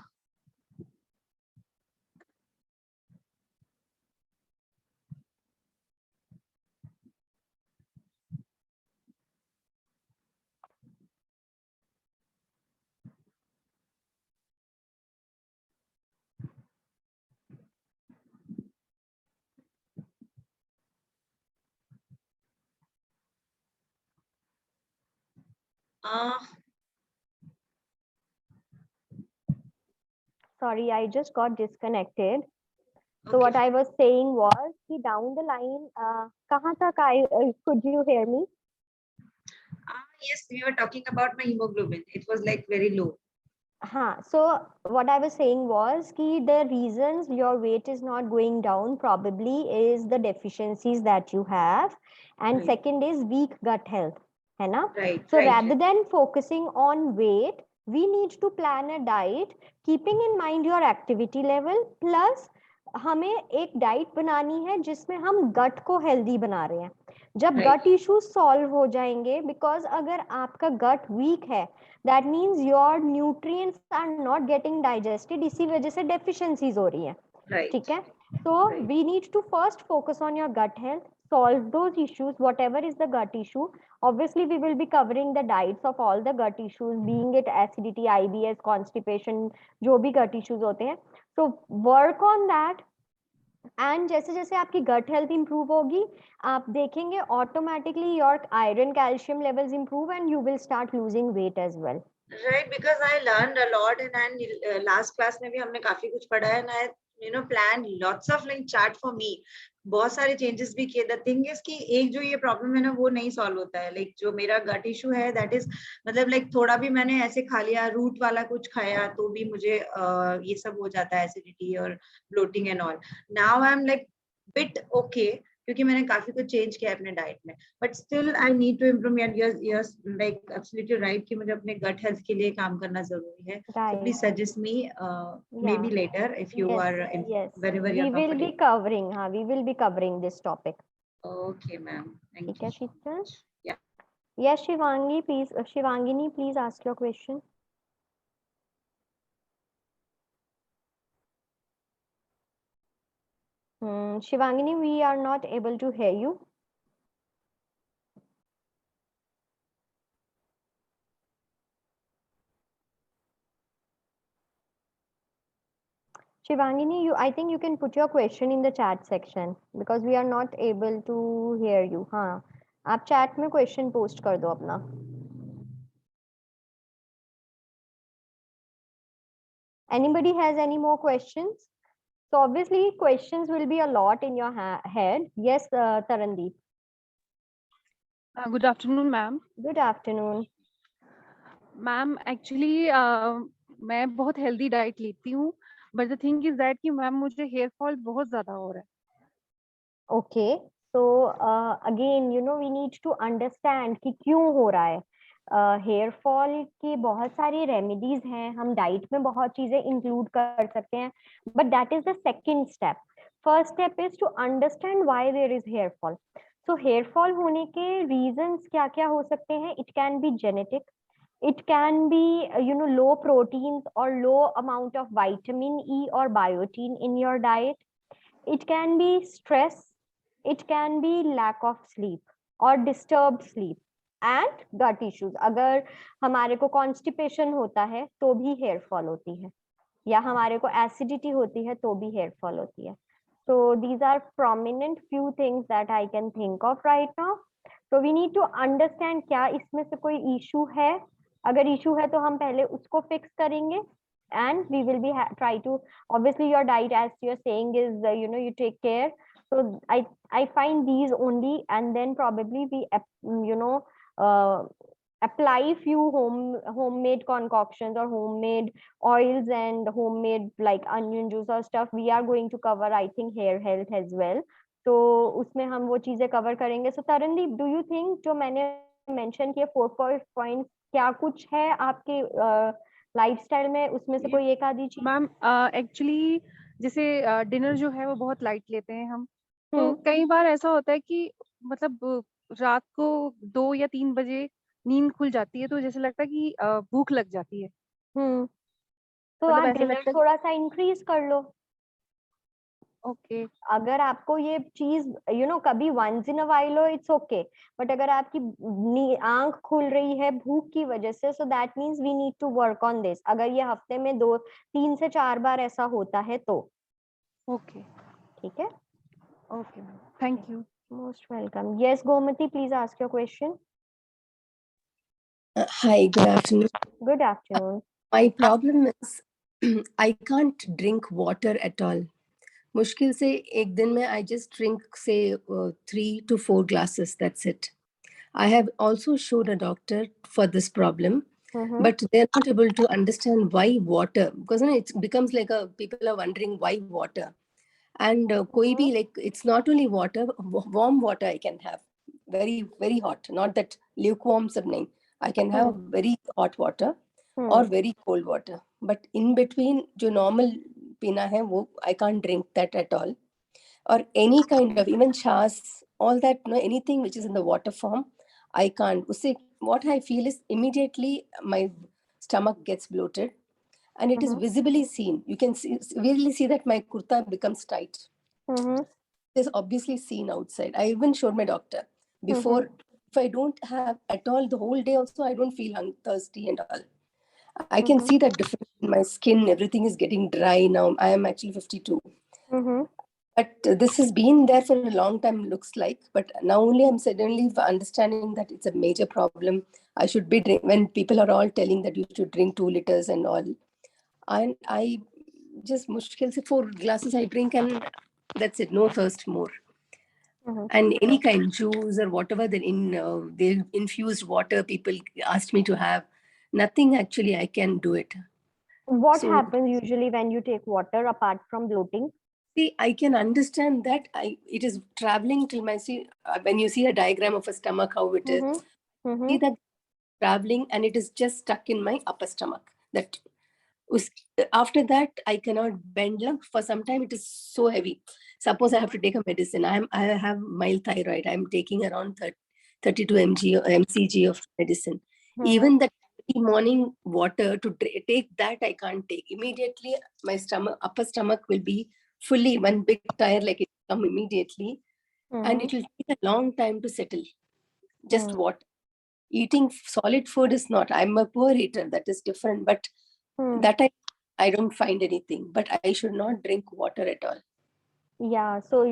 sorry, I just got disconnected. So Okay. what I was saying was कि down the line कहाँ तक could you hear me? Yes, we were talking about my hemoglobin. It was like very low. So what I was saying was कि the reasons your weight is not going down probably is the deficiencies that you have, and Right. second is weak gut health, है ना? Right. So right. rather than focusing on weight, we need to plan a diet keeping in mind your activity level, plus हमें एक diet बनानी है जिसमें हम गट को healthy बना रहे हैं. जब गट इश्यूज सॉल्व हो जाएंगे, बिकॉज अगर आपका गट वीक है, that means your nutrients are not getting digested, इसी वजह से डेफिशिएंसीज हो रही है. ठीक है, तो we need to first focus on your gut health, solve those issues, whatever is the gut issue. Obviously, we will be covering the diets of all the gut issues, being it acidity, IBS, constipation, जो भी gut issues होते हैं. So work on that. And जैसे जैसे आपकी gut health improve होगी, आप देखेंगे automatically your iron calcium levels improve and you will start losing weight as well. Right, because I learned a lot and last class में भी हमने काफी कुछ पढ़ा है, and I planned lots of like chart for me. बहुत सारे changes भी किए. The thing is कि एक जो ये problem है ना वो नहीं solve होता है. Like जो मेरा gut issue है, that is मतलब like थोड़ा भी मैंने ऐसे खा लिया, root वाला कुछ खाया तो भी मुझे ये सब हो जाता है, acidity और bloating and all. Now I'm like bit okay, क्योंकि मैंने काफी कुछ चेंज किया अपने डाइट में, but still I need to improve. Yes like absolutely right कि मुझे अपने गट हेल्थ के लिए काम करना जरूरी है. So please suggest me maybe later if you are whenever you are we will be covering, we will be covering this topic. Okay ma'am, thank you. Sheetal? Yeah. Yes, Shivangi, please. Shivangini, please ask your question. Shivangini, we are not able to hear you. Shivangini, I think you can put your question in the chat section because we are not able to hear you. हाँ, आप chat में question post कर दो अपना. Anybody has any more questions? So obviously questions will be a lot in your head. Yes, Tarandeep. Good afternoon, ma'am. Good afternoon. Ma'am, actually मैं बहुत healthy diet लेती हूँ, but the thing is that कि ma'am मुझे hair fall बहुत ज़्यादा हो रहा है. Okay, so again, we need to understand कि क्यों हो रहा है. हेयर फॉल की बहुत सारी रेमेडीज हैं, हम डाइट में बहुत चीजें इंक्लूड कर सकते हैं, but that is the second step. First step is to understand why there is hair fall. So hair fall होने के रीजंस क्या क्या हो सकते हैं? It can be genetic, it can be low proteins or low amount of vitamin E or biotin in your diet. It can be stress, it can be lack of sleep or disturbed sleep and gut issues. अगर हमारे को constipation होता है तो भी hair fall होती है, या हमारे को acidity होती है तो भी hair fall होती है. So these are prominent few things that I can think of right now. So we need to understand क्या इसमें से कोई issue है. अगर issue है तो हम पहले उसको fix करेंगे and we will be try to, obviously your diet as you're saying is you take care. So I find these only, and then probably we apply few homemade concoctions or homemade oils and homemade like onion juice or stuff. We are going to cover I think hair health as well, तो उसमें हम वो चीजें cover करेंगे. So Tarandeep, do you think जो मैंने mention किया 4 points क्या कुछ है आपके लाइफस्टाइल में, उसमें से कोई एक आधी चीज? मैम एक्चुअली जैसे डिनर जो है वो बहुत लाइट लेते हैं हम, तो कई बार ऐसा होता है कि मतलब रात को 2 या 3 बजे नींद खुल जाती है, तो जैसे लगता है कि भूख लग जाती है. तो मतलब आप ऐसा डिनर लगता है. थोड़ा सा इंक्रीज कर लो. ओके. अगर आपको ये चीज कभी वंस इन अ वाइल हो, इट्स ओके, बट अगर आपकी आंख खुल रही है भूख की वजह से, so that means we need to work on this. अगर ये हफ्ते में 3 से 4 बार ऐसा होता है तो ओके. ठीक है. Okay ma'am, thank you. Most welcome. Yes Gomti, please ask your question. Hi, good afternoon. Good afternoon. My problem is I can't drink water at all. मुश्किल से एक दिन में I just drink say 3 to 4 glasses, that's it. I have also showed a doctor for this problem, but they're not able to understand why water, because it becomes like people are wondering why water. And koi bhi, like it's not only water, warm water I can have, very very hot, not that lukewarm sab nahi. I can have very hot water or very cold water, but in between jo normal pina hai wo I can't drink that at all. Or any kind of even chas, all that, anything which is in the water form, I can't. Usse, what I feel is immediately my stomach gets bloated, and it is visibly seen. You can really see that my kurta becomes tight. is obviously seen outside. I even showed my doctor before. If I don't have at all the whole day, also I don't feel thirsty and all. I can see that difference in my skin. Everything is getting dry now. I am actually 52. But this has been there for a long time, looks like. But now only I'm suddenly understanding that it's a major problem. I should be when people are all telling that you should drink 2 liters and all. And I just mushkil se 4 glasses I drink and that's it. No thirst more. And any kind juice or whatever the infused water people asked me to have, nothing actually I can do it. What So- happens usually when you take water apart from bloating? See, I can understand that it is traveling till when you see a diagram of a stomach, how it is, see that traveling and it is just stuck in my upper stomach. After that, I cannot bend. For some time, it is so heavy. Suppose I have to take a medicine. I have mild thyroid. I'm taking around 32 mcg of medicine. Even the morning water to take that, I can't take. Immediately, my upper stomach will be fully one big tire, like it will come immediately. And it will take a long time to settle. Just water. Eating solid food is not. I'm a poor eater. That is different. But that I don't find anything. But I should not drink water at all. Yeah, so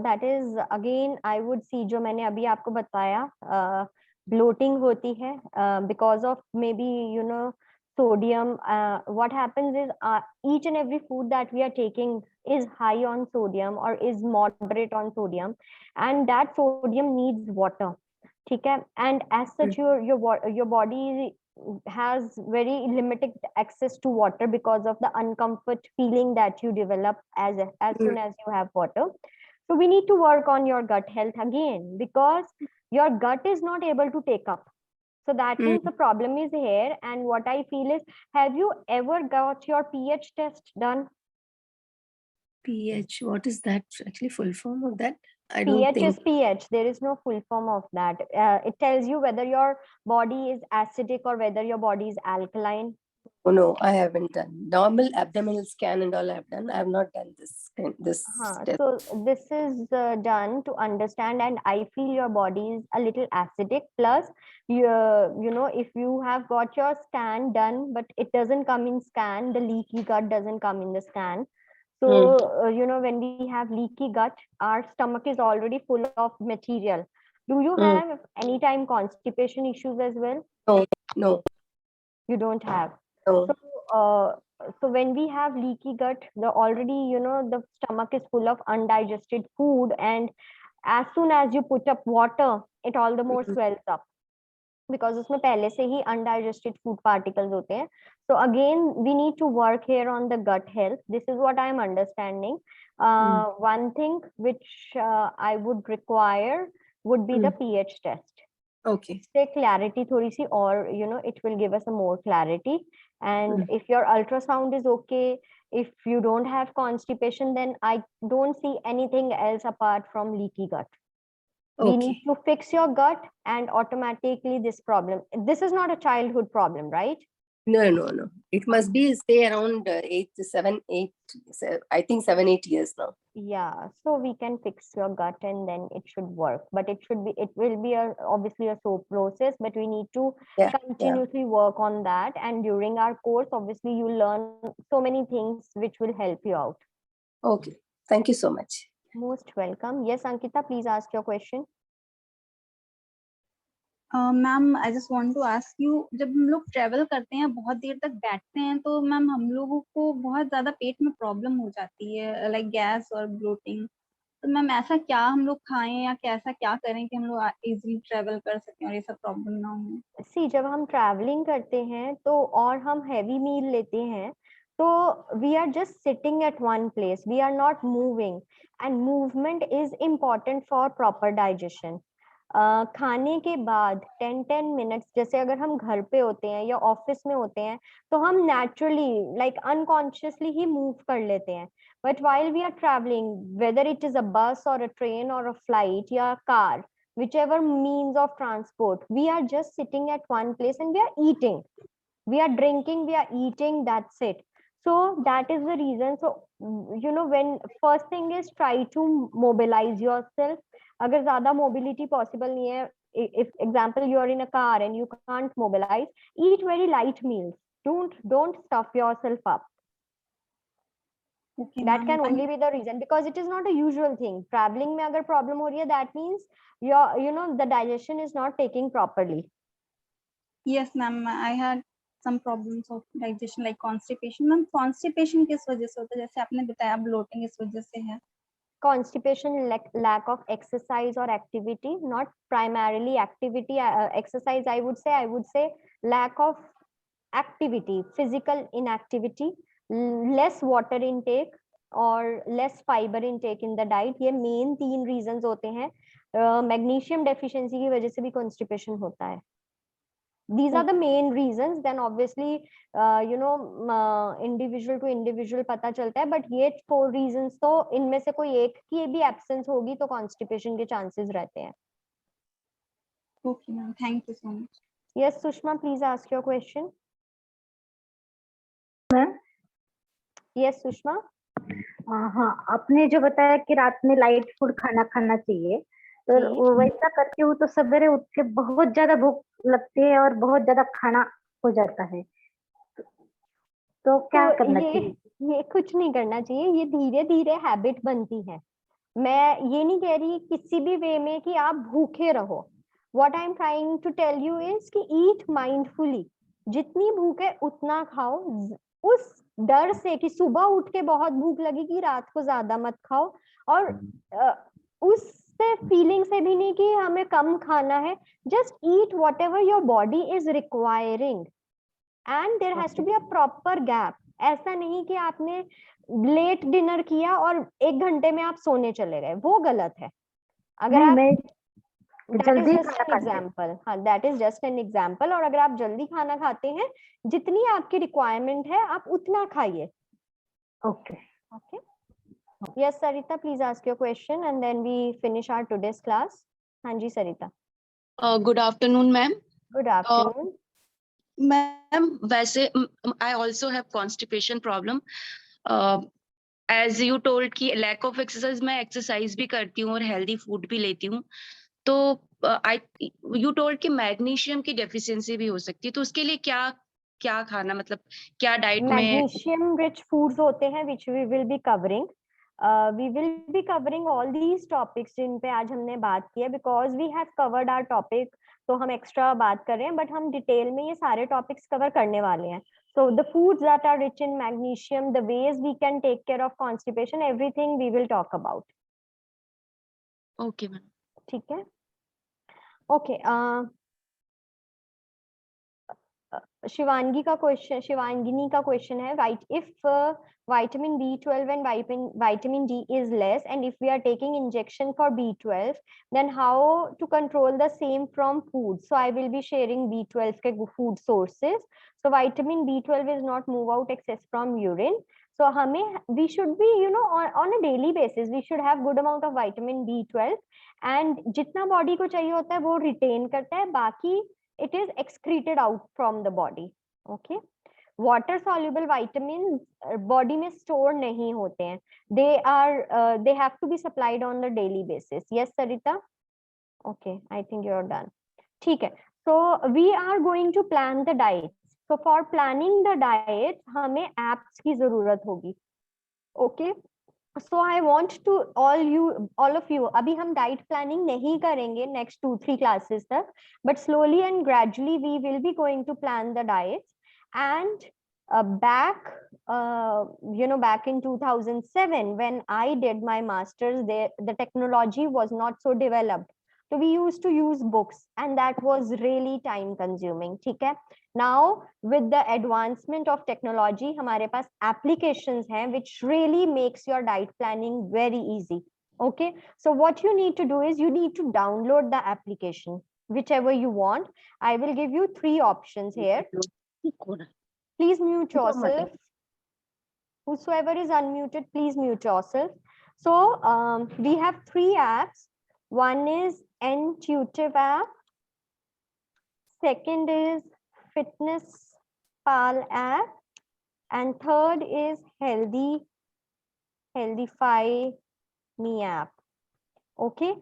that is again I would see जो मैंने अभी आपको बताया bloating होती है because of maybe sodium. What happens is each and every food that we are taking is high on sodium or is moderate on sodium, and that sodium needs water. ठीक है? And as such your body has very limited access to water because of the uncomfort feeling that you develop as soon as you have water. So we need to work on your gut health again because your gut is not able to take up. So that means the problem is here. And what I feel is, have you ever got your pH test done? pH, what is that actually full form of that? I don't pH think. is pH. There is no full form of that. It tells you whether your body is acidic or whether your body is alkaline. Oh no, I haven't done. Normal abdominal scan and all I've done. I have not done this test. So this is done to understand, and I feel your body is a little acidic. Plus, if you have got your scan done, but it doesn't come in scan, the leaky gut doesn't come in the scan. So, when we have leaky gut, our stomach is already full of material. Do you have anytime constipation issues as well? No. You don't have. No. So when we have leaky gut, the stomach is full of undigested food, and as soon as you put up water, it all the more swells up because उसमें पहले से ही undigested food particles होते हैं. So again, we need to work here on the gut health. This is what I am understanding. One thing which I would require would be the pH test. Okay. Say clarity थोड़ी सी, or it will give us a more clarity. And if your ultrasound is okay, if you don't have constipation, then I don't see anything else apart from leaky gut. We need to fix your gut, and automatically this is not a childhood problem, right? No. It must be say around 7, 8 years now. Yeah, so we can fix your gut and then it should work. But it will be obviously a slow process, but we need to continuously work on that. And during our course, obviously you learn so many things which will help you out. Okay, thank you so much. Most welcome. Yes, Ankita, please ask your question. Ma'am I just want to ask you, जब हम लोग travel करते हैं बहुत देर तक बैठते हैं तो मैम हम लोगों को बहुत ज्यादा पेट में प्रॉब्लम हो जाती है, लाइक गैस और ब्लोटिंग. तो मैम ऐसा क्या हम लोग खाएं या कैसा क्या करें कि हम लोग इजीली ट्रेवल कर सकें और ये सब प्रॉब्लम ना हो? सी, जब हम ट्रैवलिंग करते हैं तो और हम हैवी मील लेते हैं तो we are just sitting at one place, we are not moving, and movement is important for proper digestion. खाने के बाद 10 मिनट्स, जैसे अगर हम घर पे होते हैं या ऑफिस में होते हैं तो हम नेचुरली लाइक अनकॉन्शियसली ही मूव कर लेते हैं. But while we are travelling, whether it is a bus और अ ट्रेन और अ फ्लाइट या car, whichever means of transport, we are just sitting at one place and we are eating, we are drinking, we are eating, that's it. So that is the reason. So when first thing is try to mobilize yourself. अगर ज़्यादा mobility possible नहीं है, if example you are in a car and you can't mobilize, eat very light meals. Don't stuff yourself up. Okay, That can ma'am. only be the reason, because it is not a usual thing. Traveling में अगर problem हो रही है, that means your the digestion is not taking properly. Yes, ma'am. I had some problems of digestion like constipation. Ma'am, constipation किस वजह से होता है? जैसे आपने बताया bloating इस वजह से है. Constipation, lack of exercise or activity, not primarily activity, exercise. I would say lack of activity, physical inactivity, less water intake or less fiber intake in the diet. ये main 3 reasons होते हैं. Magnesium deficiency की वजह से भी constipation होता है. These are the main reasons. Then obviously individual to individual पता चलता है, but ये 4 reasons तो इनमें से कोई एक की भी absence होगी तो constipation के chances रहते हैं. Okay, ma'am. Thank you so much. Yes, Sushma, please ask your question. Ma'am. Yes, Sushma. हाँ, आपने जो बताया कि रात में लाइट फूड खाना खाना चाहिए, तो वैसा करती हूँ तो सवेरे उठ के बहुत ज्यादा भूख लगती है और बहुत ज्यादा खाना हो जाता है, तो क्या करना चाहिए? ये कुछ नहीं करना चाहिए, ये धीरे धीरे हैबिट बनती है. मैं ये नहीं कह रही किसी भी वे में कि आप भूखे रहो. What I am trying to tell you is कि eat mindfully. जितनी भूख है उतना खाओ, उस डर से कि सुबह उठ के बहुत भूख लगेगी, रात को ज्यादा मत खाओ, और उससे फीलिंग से भी नहीं कि हमें कम खाना है. Just eat whatever your body is requiring and there has to be a proper gap. ऐसा नहीं कि आपने लेट डिनर किया और 1 घंटे में आप सोने चले गए, वो गलत है. अगर आप जल्दी एग्जाम्पल, हाँ, that is just an example. और अगर आप जल्दी खाना खाते हैं, जितनी आपकी रिक्वायरमेंट है आप उतना खाइए. Okay. Yes Sarita, please ask your question and then we finish our today's class. हाँ जी Sarita. Good afternoon ma'am. Good afternoon ma'am. वैसे I also have constipation problem. As you told कि लैक ऑफ एक्सरसाइज, मैं exercise भी करती हूँ और healthy food भी लेती हूँ, तो यू टोल्ड कि मैग्नीशियम की डेफिशिएंसी भी हो सकती है, तो उसके लिए क्या खाना, मतलब क्या डाइट में? मैग्नीशियम रिच फूड्स होते हैं which we will be covering. We will be covering all these topics जिन पे आज हमने बात की है, because we have covered our topic. तो हम एक्स्ट्रा बात कर रहे हैं, बट हम डिटेल में ये सारे टॉपिक्स कवर करने वाले हैं. So the foods that are rich in magnesium, the ways we can take care of constipation, everything we will talk about. Okay ma'am. ठीक है. ओके, शिवांगी का क्वेश्चन है, if vitamin B12 and vitamin D is less, and if we are taking injection for B12, then how to control the same from food? So I will be sharing B12 के food sources. So vitamin B12 is not move out excess from urine. So we should be on a daily basis we should have good amount of vitamin B12, and जितना body को चाहिए होता है वो retain करता है, बाकी it is excreted out from the body. Okay. Water soluble vitamins body में store नहीं होते हैं. They have to be supplied on the daily basis. Yes Sarita. Okay, I think you're done. ठीक है. So we are going to plan the diet. So for planning the diet हमें apps की जरूरत होगी. Okay. So I want to all of you, अभी हम diet planning नहीं करेंगे next 2-3 classes तक, but slowly and gradually we will be going to plan the diet. And back in 2007 when I did my masters, the technology was not so developed, so we used to use books, and that was really time consuming. ठीक है. Now with the advancement of technology हमारे पास applications हैं which really makes your diet planning very easy. Okay, so what you need to do is you need to download the application whichever you want. I will give you 3 options here. Please mute yourself. Whosoever is unmuted, please mute yourself. So we have 3 apps. One is Intuitive app, second is Fitness Pal app, and third is Healthify Me app. Okay,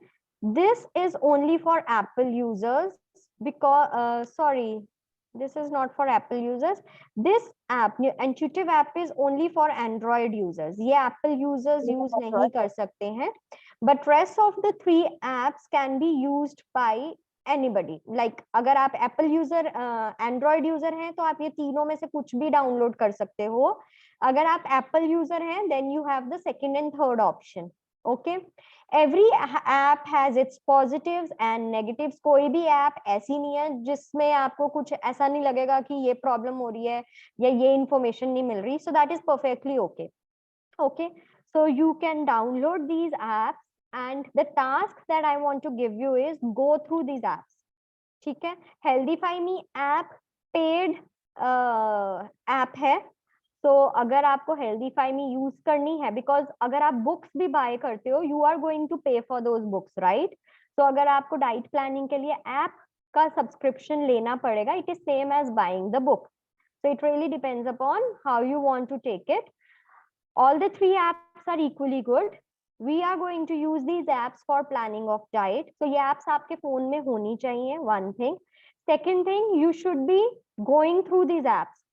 this is only for Apple users because sorry, this is not for Apple users. This app, Intuitive app, is only for Android users. ये Apple users use नहीं कर सकते हैं, but rest of the 3 apps can be used by anybody. Like अगर आप Apple user, Android user हैं, तो आप ये तीनों में से कुछ भी डाउनलोड कर सकते हो. अगर आप Apple user हैं, then you have the second and third option. Okay. Every app has its positives and negatives. कोई भी ऐप ऐसी नहीं है जिसमें आपको कुछ ऐसा नहीं लगेगा कि ये प्रॉब्लम हो रही है या ये इंफॉर्मेशन नहीं मिल रही. So that is perfectly okay. Okay, so you can download these apps, and the task that I want to give you is go through these apps. ठीक है, Healthify Me app paid app है. तो अगर आपको Healthify Me use करनी है, because अगर आप बुक्स भी बाय करते हो, यू आर गोइंग टू पे फॉर दोज बुक्स, राइट? तो अगर आपको डाइट प्लानिंग के लिए ऐप का सब्सक्रिप्शन लेना पड़ेगा, it is same as buying the book. So it really depends upon how you want to take it. All the 3 apps are equally good. We are going to use these apps for planning of diet. So ये apps आपके phone में होनी चाहिए, one thing. Second thing, you should be going through these apps.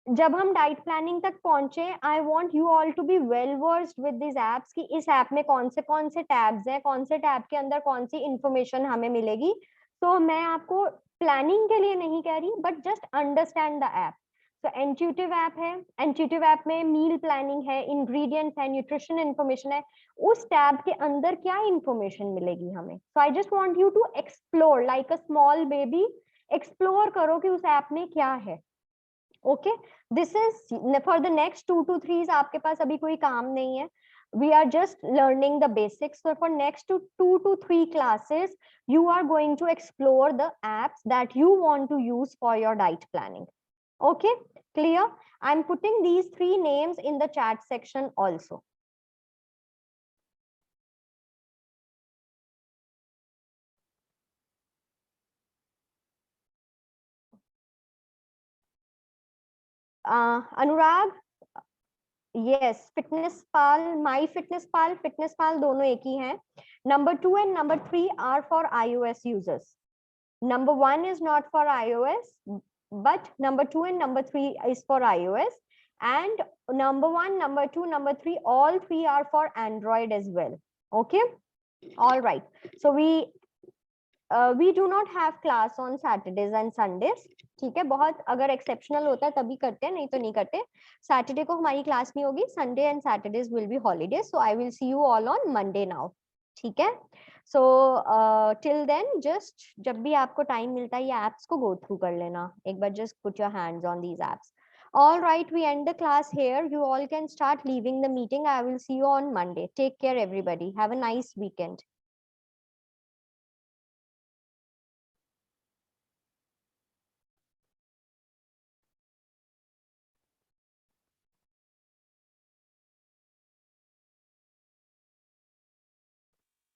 जब हम diet planning तक पहुंचे, I want you all to be well versed with this apps कि इस ऐप में कौन से टैब्स हैं, कौन से टैब के अंदर कौन सी इंफॉर्मेशन हमें मिलेगी. तो मैं आपको प्लानिंग के लिए नहीं कह रही, but just understand the app. तो इंट्यूटिव ऐप है, इंट्यूटिव ऐप में मील प्लानिंग है, इंग्रेडिएंट्स है, न्यूट्रिशन इंफॉर्मेशन है. उस टैब के अंदर क्या इंफॉर्मेशन मिलेगी हमें? So I just want you to explore like a small baby. Explore करो कि उस ऐप में क्या है. Okay, this is for the next 2 to 3. आपके पास अभी कोई काम नहीं है. We are just learning the basics. So for next 2 to 3 classes, you are going to explore the apps that you want to use for your diet planning. Okay, clear? I'm putting these 3 names in the chat section also. Anurag, yes, Fitness Pal, My Fitness Pal दोनों एक ही हैं. Number 2 and number 3 are for iOS users. Number 1 is not for iOS, but number 2 and number 3 is for iOS, and number 1, number 2, number 3, all 3 are for Android as well. Okay, all right. So we do not have class on Saturdays and Sundays. ठीक है, बहुत अगर exceptional होता है तभी करते हैं, नहीं तो नहीं करते. सैटरडे को हमारी क्लास नहीं होगी. Sunday and Saturdays will be holidays. So I will see you all on Monday now. ठीक है, सो टिल देन जस्ट जब भी आपको टाइम मिलता है ये एप्स को गो थ्रू कर लेना एक बार. Just put your hands on these apps. All right, we end the class here. You all can start leaving the meeting. I will see you on Monday. Take care, everybody. Have a nice weekend.